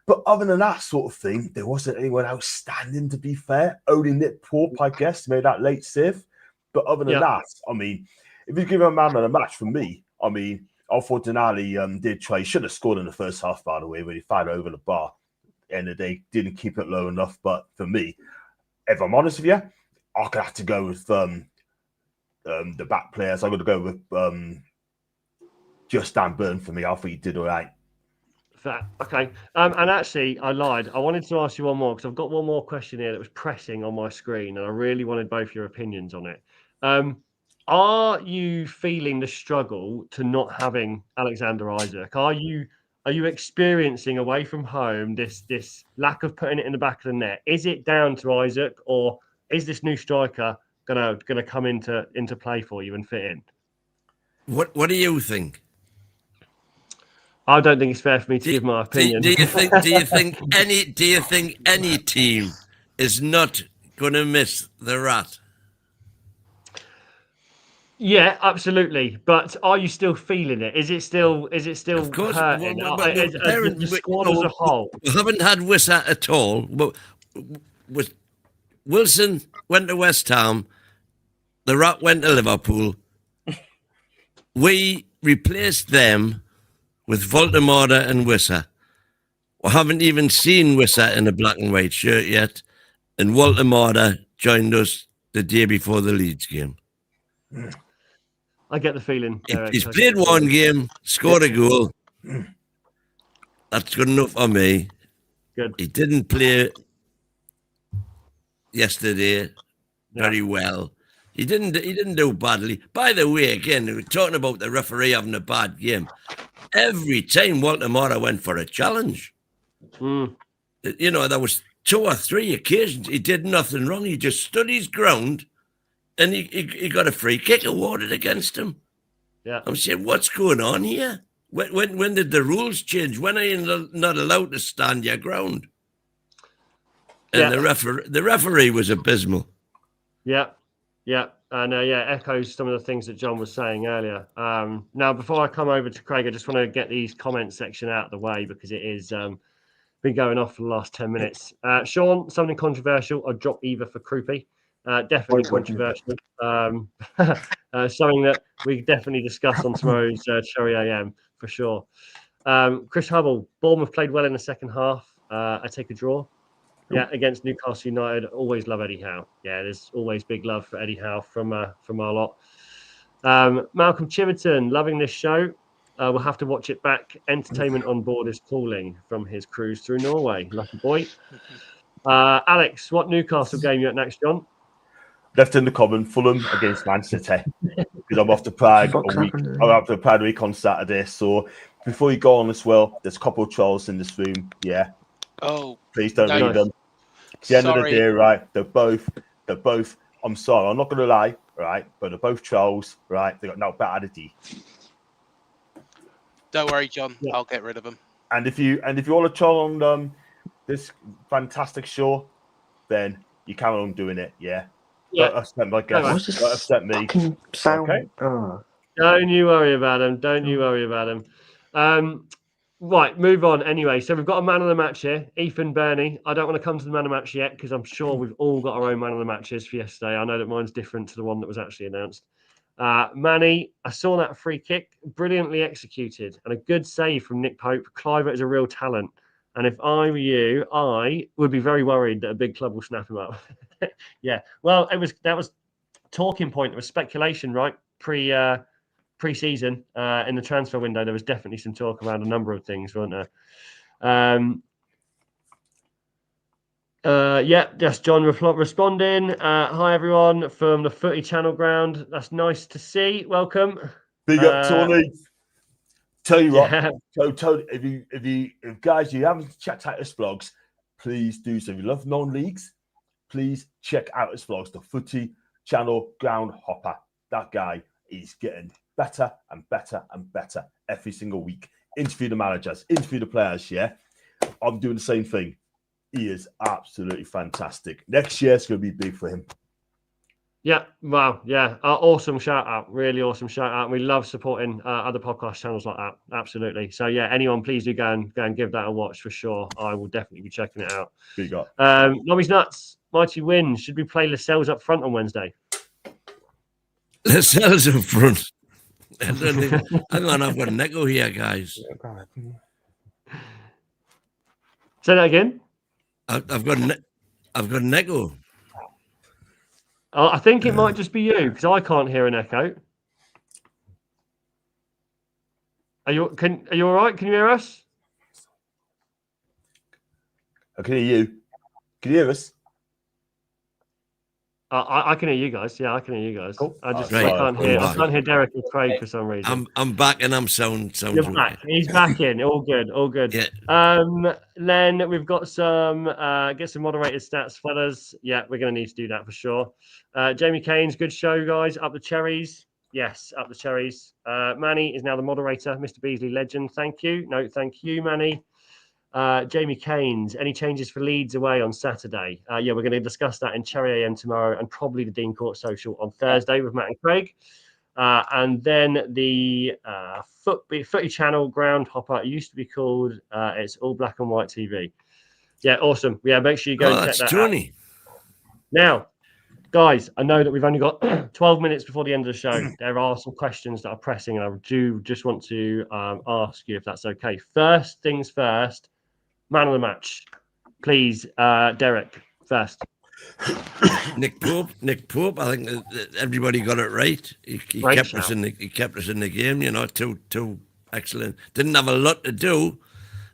But other than that sort of thing, there wasn't anyone outstanding, to be fair. Only Nick Pope, I guess, made that late save. But other than that, I mean, if you give him a man of the match for me, I mean, I thought Denali did try. He should have scored in the first half, by the way, when he fired over the bar. End of the day, didn't keep it low enough. But for me, if I'm honest with you, I'm going to have to go with the back players. I'm going to go with just Dan Burn for me. I think he did all right. Okay. And actually, I lied. I wanted to ask you one more because I've got one more question here that was pressing on my screen, and I really wanted both your opinions on it. Are you feeling the struggle to not having Alexander Isak? Are you experiencing away from home this lack of putting it in the back of the net? Is it down to Isak, or is this new striker gonna come into play for you and fit in? What do you think? I don't think it's fair for me to give my opinion. Do you think any team is not going to miss the rat? Yeah, absolutely. But are you still feeling it? Is it still Of course, hurting? The squad as a whole. We haven't had Wissa at all. But Wilson went to West Ham. The rat went to Liverpool. We replaced them with Voldemort and Wissa. We haven't even seen Wissa in a black and white shirt yet. And Voldemort joined us the day before the Leeds game. I get the feeling. He's played one game, scored a goal. That's good enough for me. Good. He didn't play yesterday very well. He didn't do badly. By the way, again, we're talking about the referee having a bad game. Every time Walter Mora went for a challenge, you know, there was 2 or 3 occasions he did nothing wrong. He just stood his ground, and he got a free kick awarded against him. Yeah, I'm saying, what's going on here? When did the rules change? When are you not allowed to stand your ground? And the referee was abysmal. Yeah. And echoes some of the things that John was saying earlier. Now, before I come over to Craig, I just want to get these comment section out of the way because it is been going off for the last 10 minutes. Sean, something controversial. I'd drop either for Croupy. Definitely controversial. Something that we definitely discuss on tomorrow's Cherry AM for sure. Chris Hubble, Bournemouth played well in the second half. I take a draw. Yeah, against Newcastle United. Always love Eddie Howe. Yeah, there's always big love for Eddie Howe from our lot. Malcolm Chiverton, loving this show. We'll have to watch it back. Entertainment on board is calling from his cruise through Norway. Lucky boy. Alex, what Newcastle game you at next, John? Left in the common, Fulham against Man City. Because I'm off to Prague week on Saturday. So before you go on as well, there's a couple of trolls in this room. Yeah. Oh, please don't read them. At the end of the day, right? They're both. I'm sorry, I'm not going to lie, right? But they're both trolls, right? They got no bad attitude. Don't worry, John. Yeah. I'll get rid of them. And if you want to try on this fantastic show, then you carry on doing it. Yeah. Yeah. Don't upset my guests. What's this Don't upset me. fucking sound? Okay. Oh. Don't you worry about him. Don't you worry about him. Right, move on. Anyway, so we've got a man of the match here, Ethan Burney. I don't want to come to the man of the match yet because I'm sure we've all got our own man of the matches for yesterday. I know that mine's different to the one that was actually announced. Manny, I saw that free kick, brilliantly executed, and a good save from Nick Pope. Cliver is a real talent. And if I were you, I would be very worried that a big club will snap him up. Yeah. Well, that was talking point. It was speculation, right? Pre-season in the transfer window, there was definitely some talk around a number of things, weren't there? Yes, John responding. Hi, everyone from the Footy Channel ground. That's nice to see. Welcome. Big up, Tony. Tell you what, Yeah. so Tony, if guys you haven't checked out his vlogs, please do so. If you love non-leagues, please check out his vlogs. The Footy Channel ground hopper. That guy is getting better and better and better every single week. Interview the managers, interview the players. Yeah, I'm doing the same thing. He is absolutely fantastic. Next year it's going to be big for him. Yeah, wow, yeah, awesome shout out, really awesome shout out. We love supporting other podcast channels like that, absolutely. So yeah, anyone, please do go and give that a watch for sure. I will definitely be checking it out. Big up. Lobbys Nuts, mighty win. Should we play Lascelles up front on Wednesday? Lascelles up front. Hang on, I've got an echo here, guys. Say that again. I've got an echo. I think it might just be you because I can't hear an echo. Are you all right? Can you hear us? I can hear you. Can you hear us? I can hear you guys. Yeah, I can hear you guys. Cool. I Right. can't hear Derek or Craig for some reason. I'm back and I'm sound. You're back. He's back in. All good. All good. Yeah. Then we've got some get some moderated stats, fellas. Yeah, we're gonna need to do that for sure. Jamie Kane's good show, guys. Up the cherries. Yes, up the cherries. Manny is now the moderator. Mr. Beasley, legend. Thank you. No, thank you, Manny. Jamie Kane's, any changes for Leeds away on Saturday? Yeah, we're going to discuss that in Cherry AM tomorrow and probably the Dean Court Social on Thursday with Matt and Craig. And then the Footy Channel ground hopper, it used to be called, it's all black and white TV. Yeah, awesome. Yeah, make sure you go and check that Tony. out. Now, guys, I know that we've only got 12 minutes before the end of the show. There are some questions that are pressing, and I do just want to ask you if that's okay. First things first, man of the match. Please, Derek, first. Nick Pope. I think that everybody got it right. He kept us in the game. You know, two excellent. Didn't have a lot to do,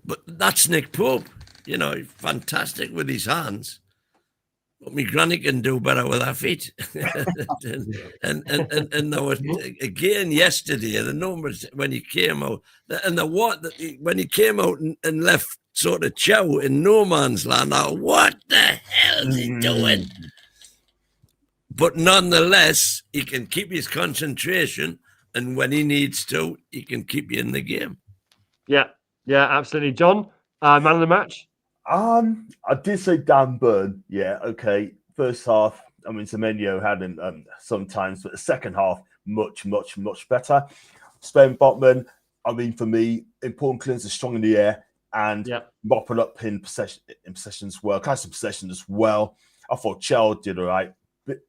but that's Nick Pope. You know, fantastic with his hands. But my granny can do better with her feet. and there was again yesterday the numbers when he came out and when he came out and left sort of Chow in no man's land. Now, what the hell is he doing? But nonetheless, he can keep his concentration, and when he needs to, he can keep you in the game. Yeah, absolutely. John, man of the match. I did say Dan Burn. Yeah, okay. First half, I mean, Semenyo had him sometimes, but the second half, much better. Sven Botman, I mean, for me, important clearances, strong in the air, and mopping up in possessions well, kind of some possession as well. I thought Chell did all right.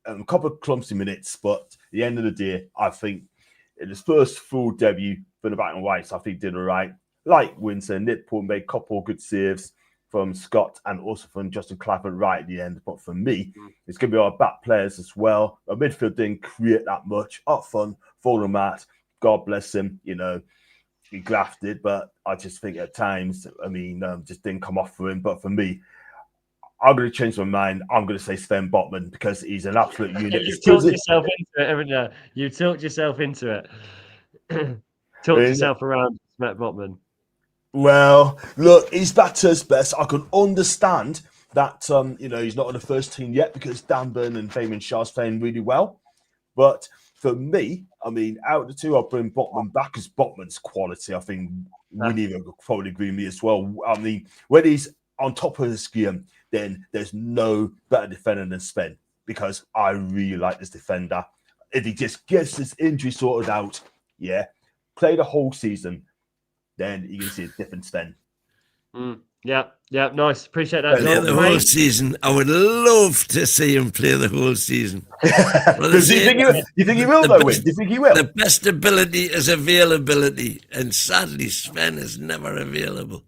A couple of clumsy minutes, but at the end of the day, I think in his first full debut for the Black and Whites, I think he did all right. Like Windsor, Nick Paul made a couple of good saves from Scott and also from Justin Clapham right at the end. But for me, it's going to be our back players as well. Our midfield didn't create that much. Up front, Fulham Matt, God bless him, you know, he grafted, but I just think at times, I mean, just didn't come off for him. But for me, I'm going to change my mind. I'm going to say Sven Botman because he's an absolute unit. You tilt yourself into it, haven't you? You tilt yourself into it. Tilt yourself around, Sven Botman. Well, look, he's back to his best. I can understand that, you know, he's not on the first team yet because Dan Burn and Fabian Shah's playing really well. But for me, I mean, out of the two, I'll bring Botman back because Botman's quality. I think Winnie would probably agree with me as well. I mean, when he's on top of his game, then there's no better defender than Sven, because I really like this defender. If he just gets his injury sorted out, play the whole season, then you can see a different Sven. Yeah, nice. Appreciate that, Play John. the whole season. I would love to see him play the whole season. You think he will, though, Win? Do you think he will? The best ability is availability, and sadly, Sven is never available.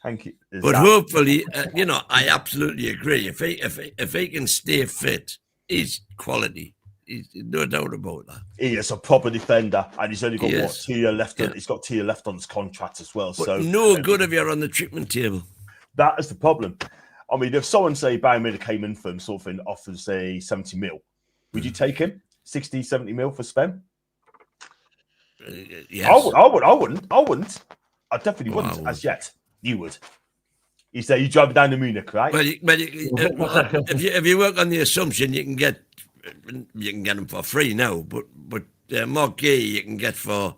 Thank you. But hopefully, I absolutely agree. If he can stay fit, he's quality. He's no doubt about that. He is a proper defender, and he's only got 2 years left. He's got 2 years left on his contract as well. But so no good if you're on the treatment table. That is the problem. I mean, if someone say Bayern Munich came in for him, sort of thing, offers say 70 mil, would you take him? 60, 70 mil for Sven? Yes. I wouldn't. I definitely wouldn't as yet. You would. You say you drive down to Munich, right? Well, if you work on the assumption you can get them for free now, but Mark Gay you can get for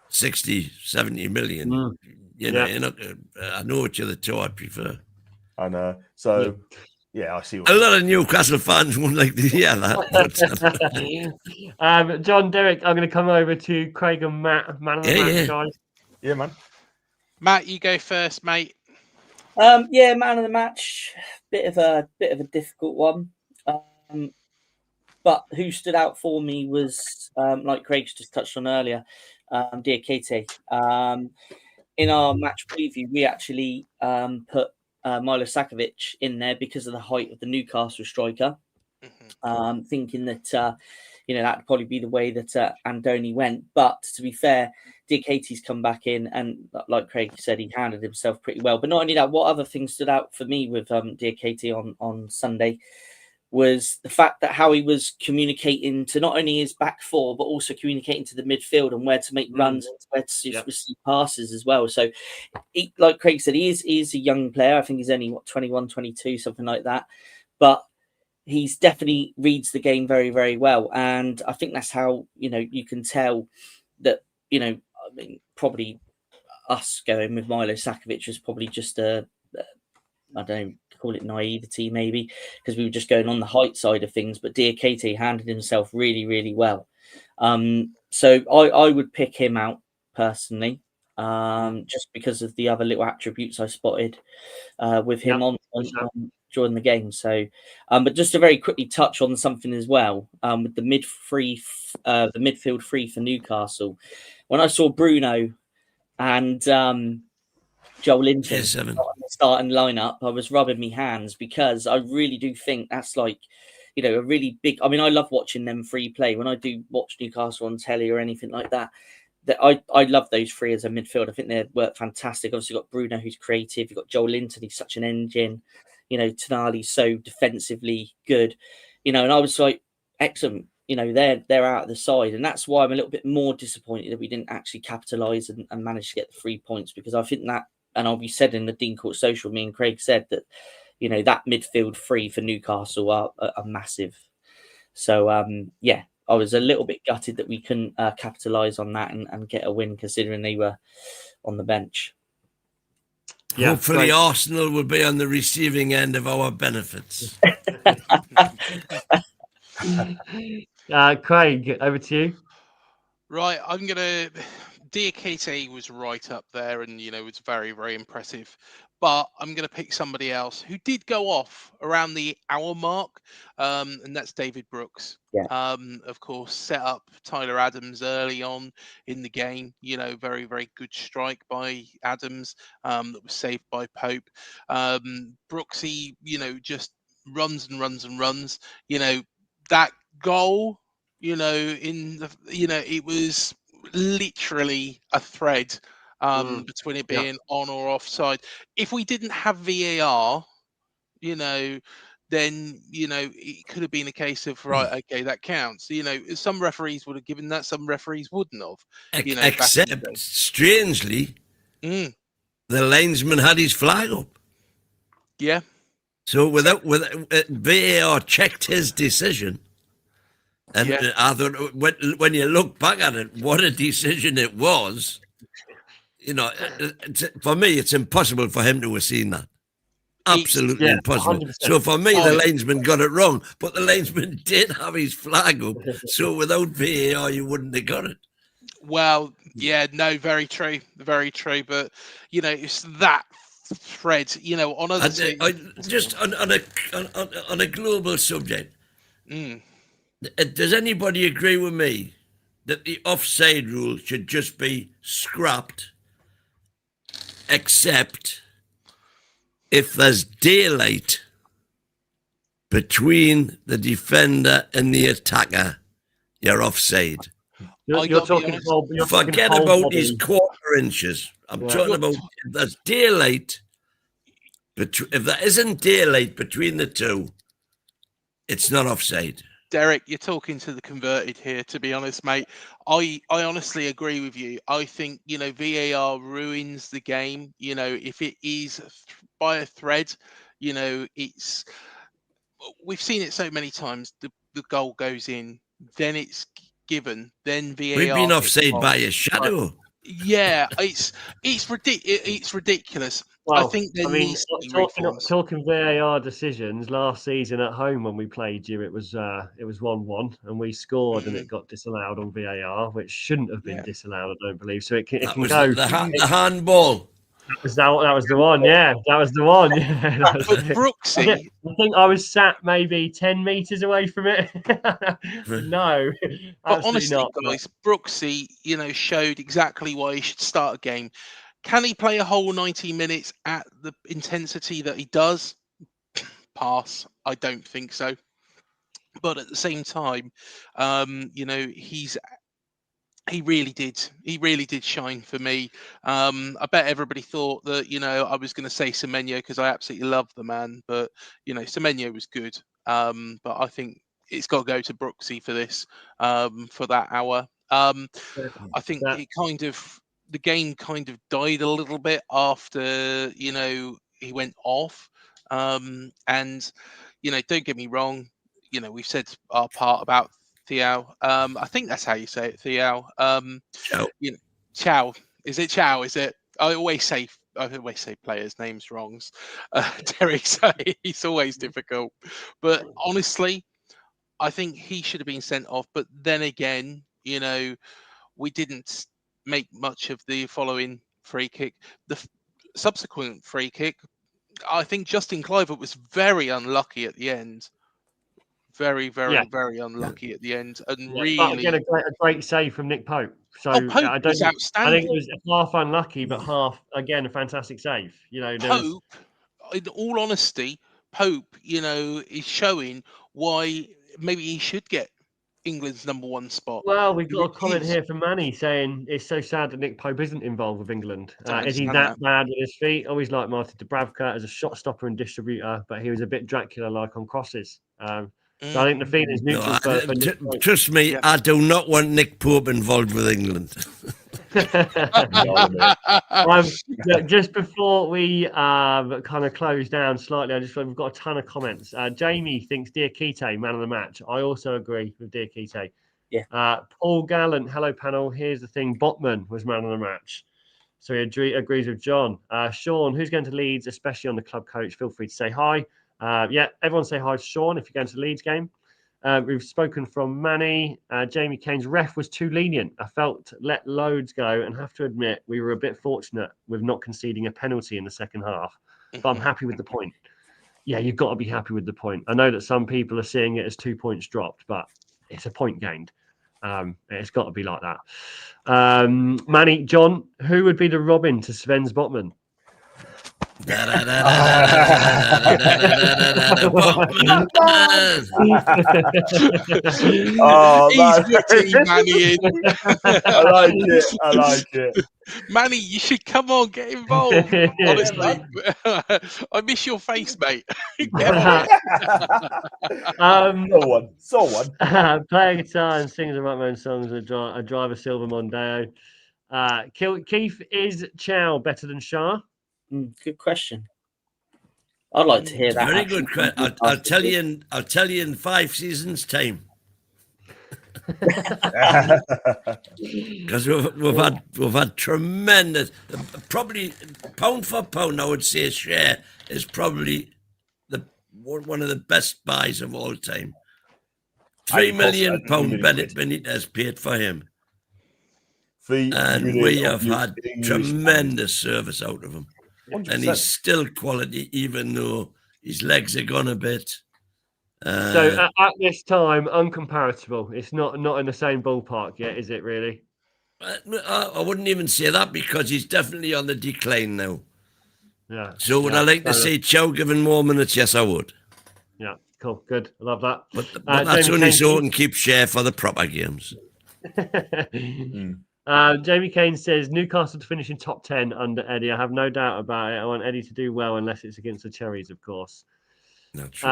60, 70 million. You're not, I know which of the two I prefer. I know. So, I see. A lot of Newcastle fans won't like to hear that. John, Derek, I'm going to come over to Craig and Matt. Man of the match, guys. Yeah, man. Matt, you go first, mate. Man of the match. Bit of a difficult one. But who stood out for me was, like Craig's just touched on earlier, Diakite. In our match preview, we actually put Milo Sakovic in there because of the height of the Newcastle striker, thinking that that'd probably be the way that Andoni went. But to be fair, Diakite's come back in, and like Craig said, he handled himself pretty well. But not only that, what other things stood out for me with Diakite on Sunday was the fact that how he was communicating to not only his back four, but also communicating to the midfield and where to make runs and where to receive passes as well. So, like Craig said, he is a young player. I think he's only, 21, 22, something like that. But he's definitely reads the game very, very well. And I think that's how, you can tell that, probably us going with Milo Sakovic was probably just I don't call it naivety maybe, because we were just going on the height side of things, but Diakite handled himself really, really well. So I would pick him out personally, just because of the other little attributes I spotted with him on during the game. So, but just to very quickly touch on something as well, with the midfield free for Newcastle. When I saw Bruno and Joel Linton starting lineup, I was rubbing my hands, because I really do think that's like, a really big. I mean, I love watching them free play. When I do watch Newcastle on telly or anything like that, I love those three as a midfield. I think they work fantastic. Obviously, you've got Bruno, who's creative. You've got Joel Linton, he's such an engine. Tonali's so defensively good. And I was like, excellent. They're out of the side, and that's why I'm a little bit more disappointed that we didn't actually capitalise and manage to get the 3 points, because I think that. And I'll be said in the Dean Court social, me and Craig said that, that midfield free for Newcastle are massive. So, I was a little bit gutted that we couldn't capitalise on that and get a win, considering they were on the bench. Yeah, hopefully Arsenal will be on the receiving end of our benefits. Craig, over to you. Right, I'm going to... Diakite was right up there, and it's very, very impressive. But I'm going to pick somebody else who did go off around the hour mark, and that's David Brooks. Yeah. Of course, set up Tyler Adams early on in the game. Very, very good strike by Adams that was saved by Pope. Brooks, he just runs and runs and runs. That goal. It was literally a thread between it being on or offside. If we didn't have VAR, then it could have been a case of okay, that counts. Some referees would have given that, some referees wouldn't have. Except strangely, the linesman had his flag up. Yeah. So without VAR checked his decision, And I thought when you look back at it, what a decision it was. You know, for me, it's impossible for him to have seen that. Absolutely impossible. 100%. So for me, the linesman got it wrong, but the linesman did have his flag up. So without VAR, you wouldn't have got it. Well, yeah, no, very true, very true. But you know, it's that thread. You know, on other just on a global subject. Does anybody agree with me that the offside rule should just be scrapped, except if there's daylight between the defender and the attacker, you're offside. You're talking forget about these quarter inches. I'm talking about if there's daylight. If there isn't daylight between the two, it's not offside. Derek, you're talking to the converted here, to be honest, mate. I honestly agree with you. I think, you know, VAR ruins the game. You know, if it is by a thread, you know, we've seen it so many times. The goal goes in, then it's given, then VAR. We've been offside by a shadow. Yeah, it's ridiculous. Well, I think talking VAR decisions last season at home when we played you, it was 1-1 and we scored and it got disallowed on VAR, which shouldn't have been disallowed, I don't believe. So it can go. The handball. That was the one. Yeah, that was the one. Yeah, but Brooksy, I think I was sat maybe 10 meters away from it. No, but honestly, not. Guys, Brooksy, you know, showed exactly why he should start a game. Can he play a whole 90 minutes at the intensity that he does? Pass. I don't think so. But at the same time, you know, he really did shine for me. I bet everybody thought that, you know, I was going to say Semenyo because I absolutely love the man, but you know, Semenyo was good. But I think it's got to go to Brooksy for this, for that hour. I think the game kind of died a little bit after, you know, he went off. And you know, don't get me wrong, you know, we've said our part about Thiaw. I think that's how you say it, Thiaw. Chow. You know, Chow. Is it Chow? Is it? I always say players' names wrong. Derek, it's always difficult. But honestly, I think he should have been sent off. But then again, you know, we didn't make much of the following free kick. The subsequent free kick, I think Justin Kluivert was very unlucky at the end. Very unlucky at the end, and really. But again, a great save from Nick Pope. So Pope was outstanding. I think it was half unlucky, but half again a fantastic save. You know, Pope. In all honesty, Pope, you know, is showing why maybe he should get England's #1 spot. Well, we've got a comment here from Manny saying it's so sad that Nick Pope isn't involved with England. Is he that bad with his feet? Always liked Martin Dubravka as a shot stopper and distributor, but he was a bit Dracula-like on crosses. So I think the feeling's neutral. Trust me, I do not want Nick Pope involved with England. Just before we kind of close down slightly, we've got a ton of comments. Jamie thinks Diakite man of the match. I also agree with Diakite. Yeah. Paul Gallant, hello panel. Here's the thing: Botman was man of the match. So he agrees with John. Sean, who's going to Leeds, especially on the club coach? Feel free to say hi. Everyone say hi to Sean if you're going to the Leeds game. We've spoken from Manny. Jamie Kane's ref was too lenient. I felt let loads go and have to admit we were a bit fortunate with not conceding a penalty in the second half. But I'm happy with the point. Yeah, you've got to be happy with the point. I know that some people are seeing it as 2 points dropped, but it's a point gained. It's got to be like that. Manny, John, who would be the Robin to Sven's Botman? Manny in. I like it. Manny, you should come on, get involved. Honestly, I miss your face, mate. So on. Playing guitar and sings about my own songs. I drive a silver Mondeo. Keith, is Chow better than Shah? Good question. I'd like to hear that. Very good question. I'll tell you in 5 seasons' time. Because we've had tremendous, probably pound for pound, I would say Share is probably one of the best buys of all time. £3 million Benitez paid for him. And we have had tremendous service out of him. 100%. And he's still quality, even though his legs are gone a bit. So at this time, uncomparable. It's not in the same ballpark yet, is it really? I wouldn't even say that, because he's definitely on the decline now. Yeah. So would I like to see Chow given more minutes? Yes, I would. Yeah, cool, good. I love that. But that's only so we can keep Share for the proper games. Jamie Kane says Newcastle to finish in top 10 under Eddie. I have no doubt about it. I want Eddie to do well, unless it's against the Cherries, of course. Not true.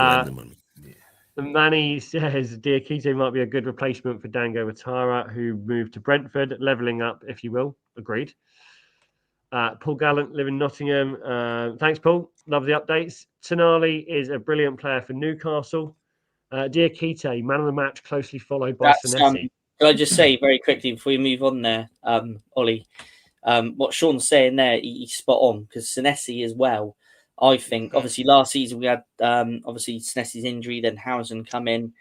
Manny says Diakite might be a good replacement for Dango Ouattara, who moved to Brentford, levelling up, if you will. Agreed. Paul Gallant, live in Nottingham. Thanks, Paul. Love the updates. Tonali is a brilliant player for Newcastle. Diakite, man of the match, closely followed by Senesi. Can I just say very quickly before we move on there, Ollie, what Sean's saying there, he's spot on, because Senesi as well. I think obviously last season we had obviously Senesi's injury, then Housen come in,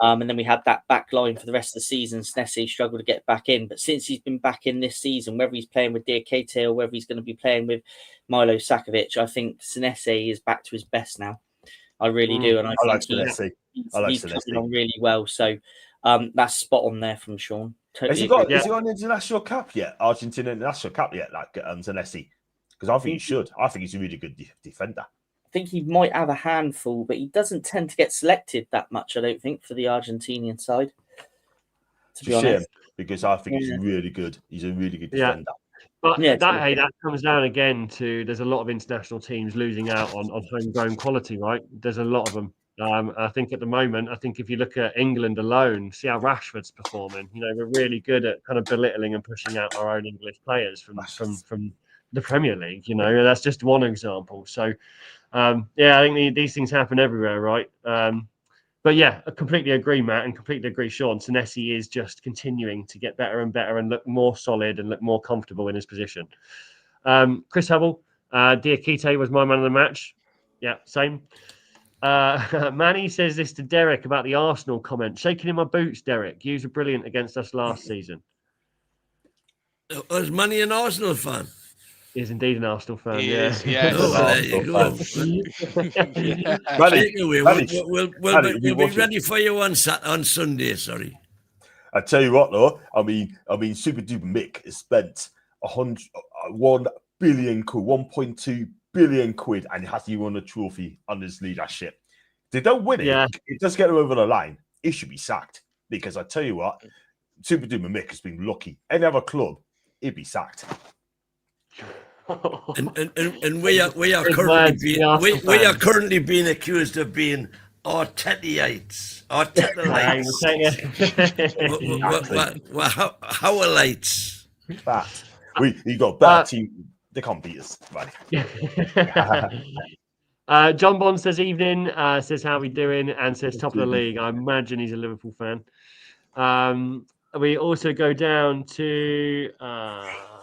and then we had that back line for the rest of the season. Senesi struggled to get back in, but since he's been back in this season, whether he's playing with Diakite or whether he's going to be playing with Milo Sakovic, I think Senesi is back to his best now. I really do, and I like think Senesi. He's coming on really well. So that's spot on there from Sean. Totally has he got an international cap yet? Argentina international cap yet? Like Senesi. Because I think he should. I think he's a really good defender. I think he might have a handful, but he doesn't tend to get selected that much, I don't think, for the Argentinian side. To be honest, because I think he's really good. He's a really good defender. But that comes down again to there's a lot of international teams losing out on homegrown quality, right? There's a lot of them. I think at the moment, if you look at England alone, see how Rashford's performing. We're really good at kind of belittling and pushing out our own English players from the Premier League. That's just one example. So, I think these things happen everywhere, right? But yeah, I completely agree, Matt, and completely agree, Sean. Senesi is just continuing to get better and better and look more solid and look more comfortable in his position. Chris Hubble, Diakite was my man of the match. Yeah, same. Manny says this to Derek about the Arsenal comment. Shaking in my boots, Derek. You were brilliant against us last season. Was Manny an Arsenal fan? He is indeed an Arsenal fan. He is, yes. There you go. We'll be ready for you on Sunday. Sorry. I tell you what, though. I mean, Super Duper Mick has spent 1 billion quid, 1.2 billion quid, and has he won a trophy under his leadership. If they don't win it, it does get them over the line. He should be sacked, because I tell you what, Super Duper Mick has been lucky. Any other club, he'd be sacked. And we are currently being accused of being Artetaites. Howelites. That you got better team. They can't beat us, buddy. John Bond says evening. Says how we doing, and says top of the league. I imagine he's a Liverpool fan. We also go down to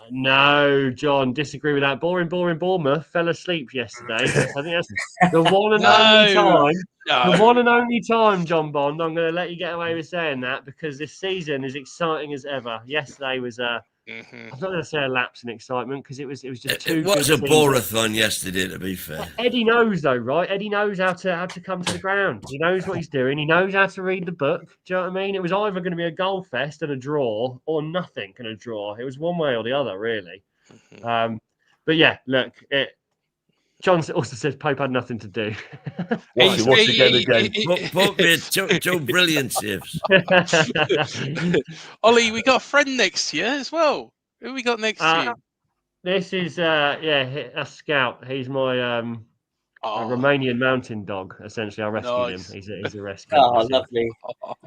no, John, disagree with that. Boring Bournemouth fell asleep yesterday. I think that's the one and only time. No. The one and only time, John Bond. I'm going to let you get away with saying that, because this season is exciting as ever. Yesterday was I'm not going to say a lapse in excitement, because it was just too. It was a borathon yesterday, to be fair. Eddie knows though, right? Eddie knows how to come to the ground. He knows what he's doing. He knows how to read the book. Do you know what I mean? It was either going to be a goal fest and a draw, or nothing and a draw. It was one way or the other, really. But yeah, look, John also says Pope had nothing to do. Both made two brilliant saves. Ollie, we got a friend next year as well. Who we got next year? This is that's Scout. He's my Romanian mountain dog. Essentially, I rescued him. He's a rescue. Oh, lovely.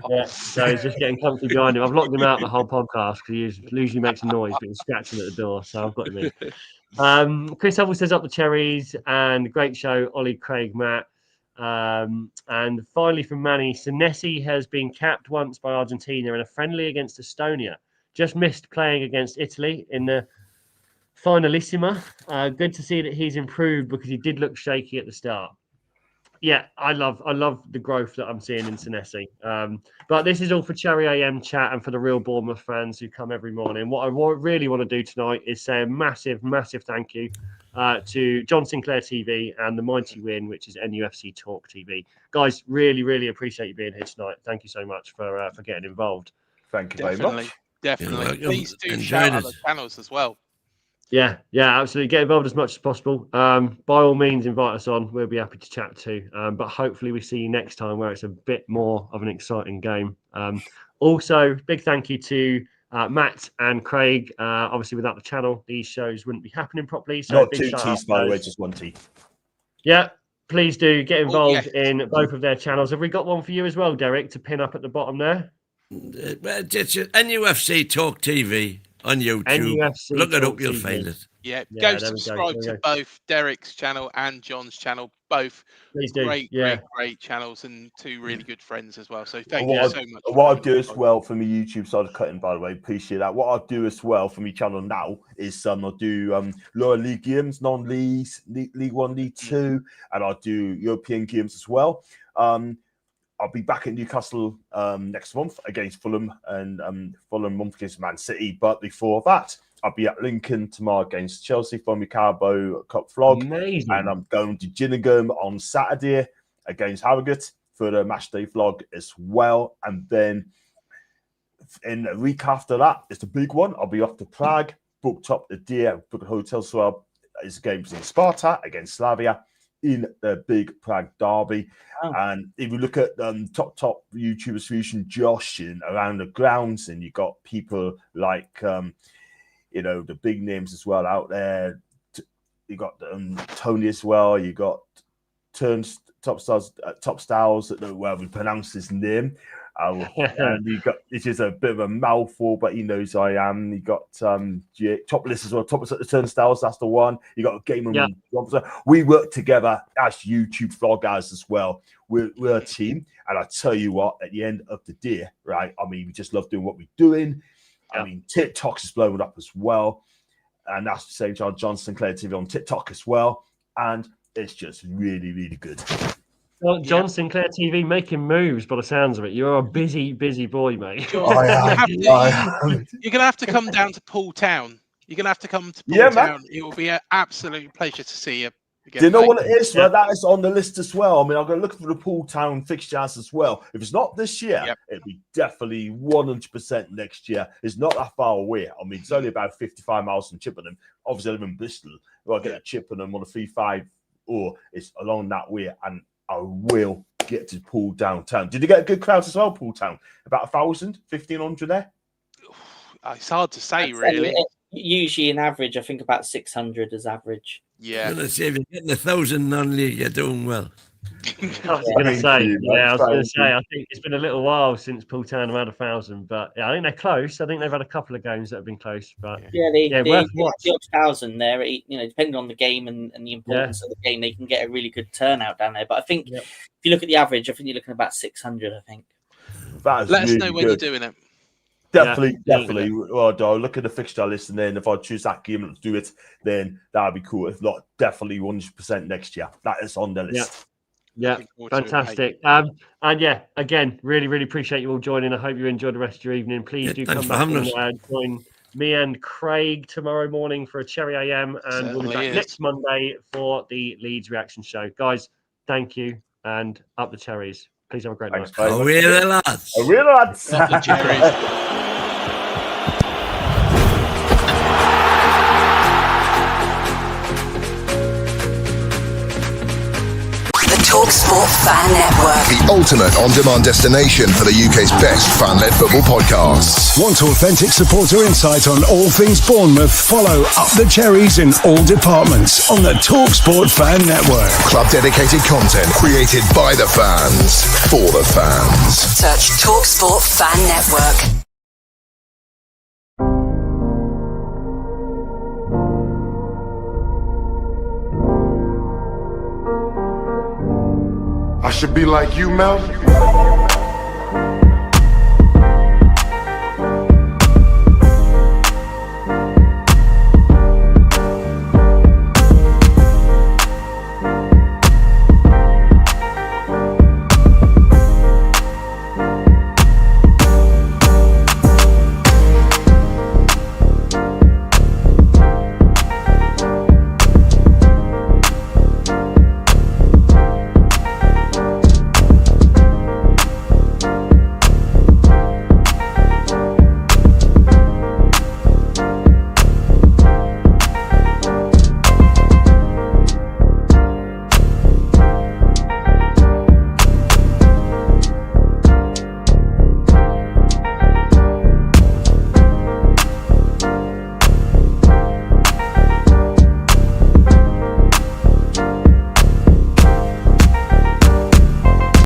Yeah, so he's just getting comfy behind him. I've locked him out the whole podcast because he usually makes a noise, but he's scratching at the door. So I've got him in. Chris Hubble says up the Cherries, and great show, Ollie, Craig, Matt. And finally from Manny, Senesi has been capped once by Argentina in a friendly against Estonia. Just missed playing against Italy in the Finalissima. Good to see that he's improved because he did look shaky at the start. Yeah, I love the growth that I'm seeing in Senesi. But this is all for Cherry AM chat and for the real Bournemouth fans who come every morning. What I really want to do tonight is say a massive, massive thank you to John Sinclair TV and the Mighty Win, which is NUFC Talk TV. Guys, really, really appreciate you being here tonight. Thank you so much for getting involved. Thank you very much. Definitely. Please do shout out the channels as well. Yeah, absolutely. Get involved as much as possible. By all means, invite us on. We'll be happy to chat too. But hopefully we see you next time where it's a bit more of an exciting game. Also, big thank you to Matt and Craig. Obviously, without the channel, these shows wouldn't be happening properly. So not 2 T's, by the way, just 1 T. Yeah, please do get involved in both of their channels. Have we got one for you as well, Derek, to pin up at the bottom there? It's NUFC Talk TV. On YouTube, NUFC look it Talk up, you'll TV. find it. Yeah, go subscribe to both Derek's channel and John's channel. Both great channels and 2 really good friends as well. So thank you so much. What I do as well for my YouTube side of cutting, by the way, appreciate that. What I do as well for my channel now is I'll do lower league games, non-league, League 1, League 2, and I'll do European games as well. I'll be back at Newcastle next month against Fulham, and Fulham month against Man City. But before that, I'll be at Lincoln tomorrow against Chelsea for my Carbo Cup vlog. Amazing. And I'm going to Gillingham on Saturday against Harrogate for the match day vlog as well. And then in a week after that, it's the big one. I'll be off to Prague, booked up the day, booked a hotel. So it's games in Sparta against Slavia in the big Prague derby. Oh. And if you look at top YouTubers recent Josh and around the grounds, and you got people like the big names as well out there. You got Tony as well. You got Top Styles, I don't know how we pronounce his name. And you got, it is a bit of a mouthful, but he knows I am. You got Topless as well. Topless at the Turnstiles, that's the one. You got Game of We work together as YouTube vloggers as well. We're a team, and I tell you what, at the end of the day, right? I mean, we just love doing what we're doing. I mean, TikTok is blowing up as well, and that's the same time. John Sinclair TV on TikTok as well, and it's just really, really good. Well, John Sinclair TV making moves by the sounds of it. You're a busy boy, mate. You're going to have to come down to Poole Town. You're going to have to come to Poole Town. It will be an absolute pleasure to see you. Do you know what it is? Well, that is on the list as well. I mean, I'm going to look for the Poole Town fixtures as well. If it's not this year, it'll be definitely 100% next year. It's not that far away. I mean, it's only about 55 miles from Chippenham. Obviously, I live in Bristol. If I get a Chippenham on a 3-5, or it's along that way, and I will get to Poole downtown. Did you get a good crowd as well, Poole Town? About 1,000, 1,500 there? It's hard to say, really. Usually, in average, I think about 600 is average. Yeah. Let's say if you're getting 1,000 non-league, you're doing well. I was going to say, I think it's been a little while since Poole Town have had 1,000, but I think they're close. I think they've had a couple of games that have been close, but they worth 1,000 there. Depending on the game and the importance of the game, they can get a really good turnout down there. But I think if you look at the average, I think you're looking at about 600. I think. Let us know when you're doing it. Definitely. Well, I'll look at the fixture list, and then if I choose that game and do it, then that'd be cool. If not, definitely 100% next year. That is on the list. Yeah, fantastic. And again, really, really appreciate you all joining. I hope you enjoyed the rest of your evening. Please do come back and join me and Craig tomorrow morning for a Cherry AM, and we'll be back next Monday for the Leeds reaction show. Guys, thank you, and up the Cherries. Please have a great night. Away the lads. Away the lads. Up the Cherries. TalkSport Fan Network. The ultimate on-demand destination for the UK's best fan-led football podcasts. Want authentic supporter insight on all things Bournemouth? Follow Up the Cherries in all departments on the TalkSport Fan Network. Club-dedicated content created by the fans, for the fans. Search TalkSport Fan Network. should be like you, Melvin.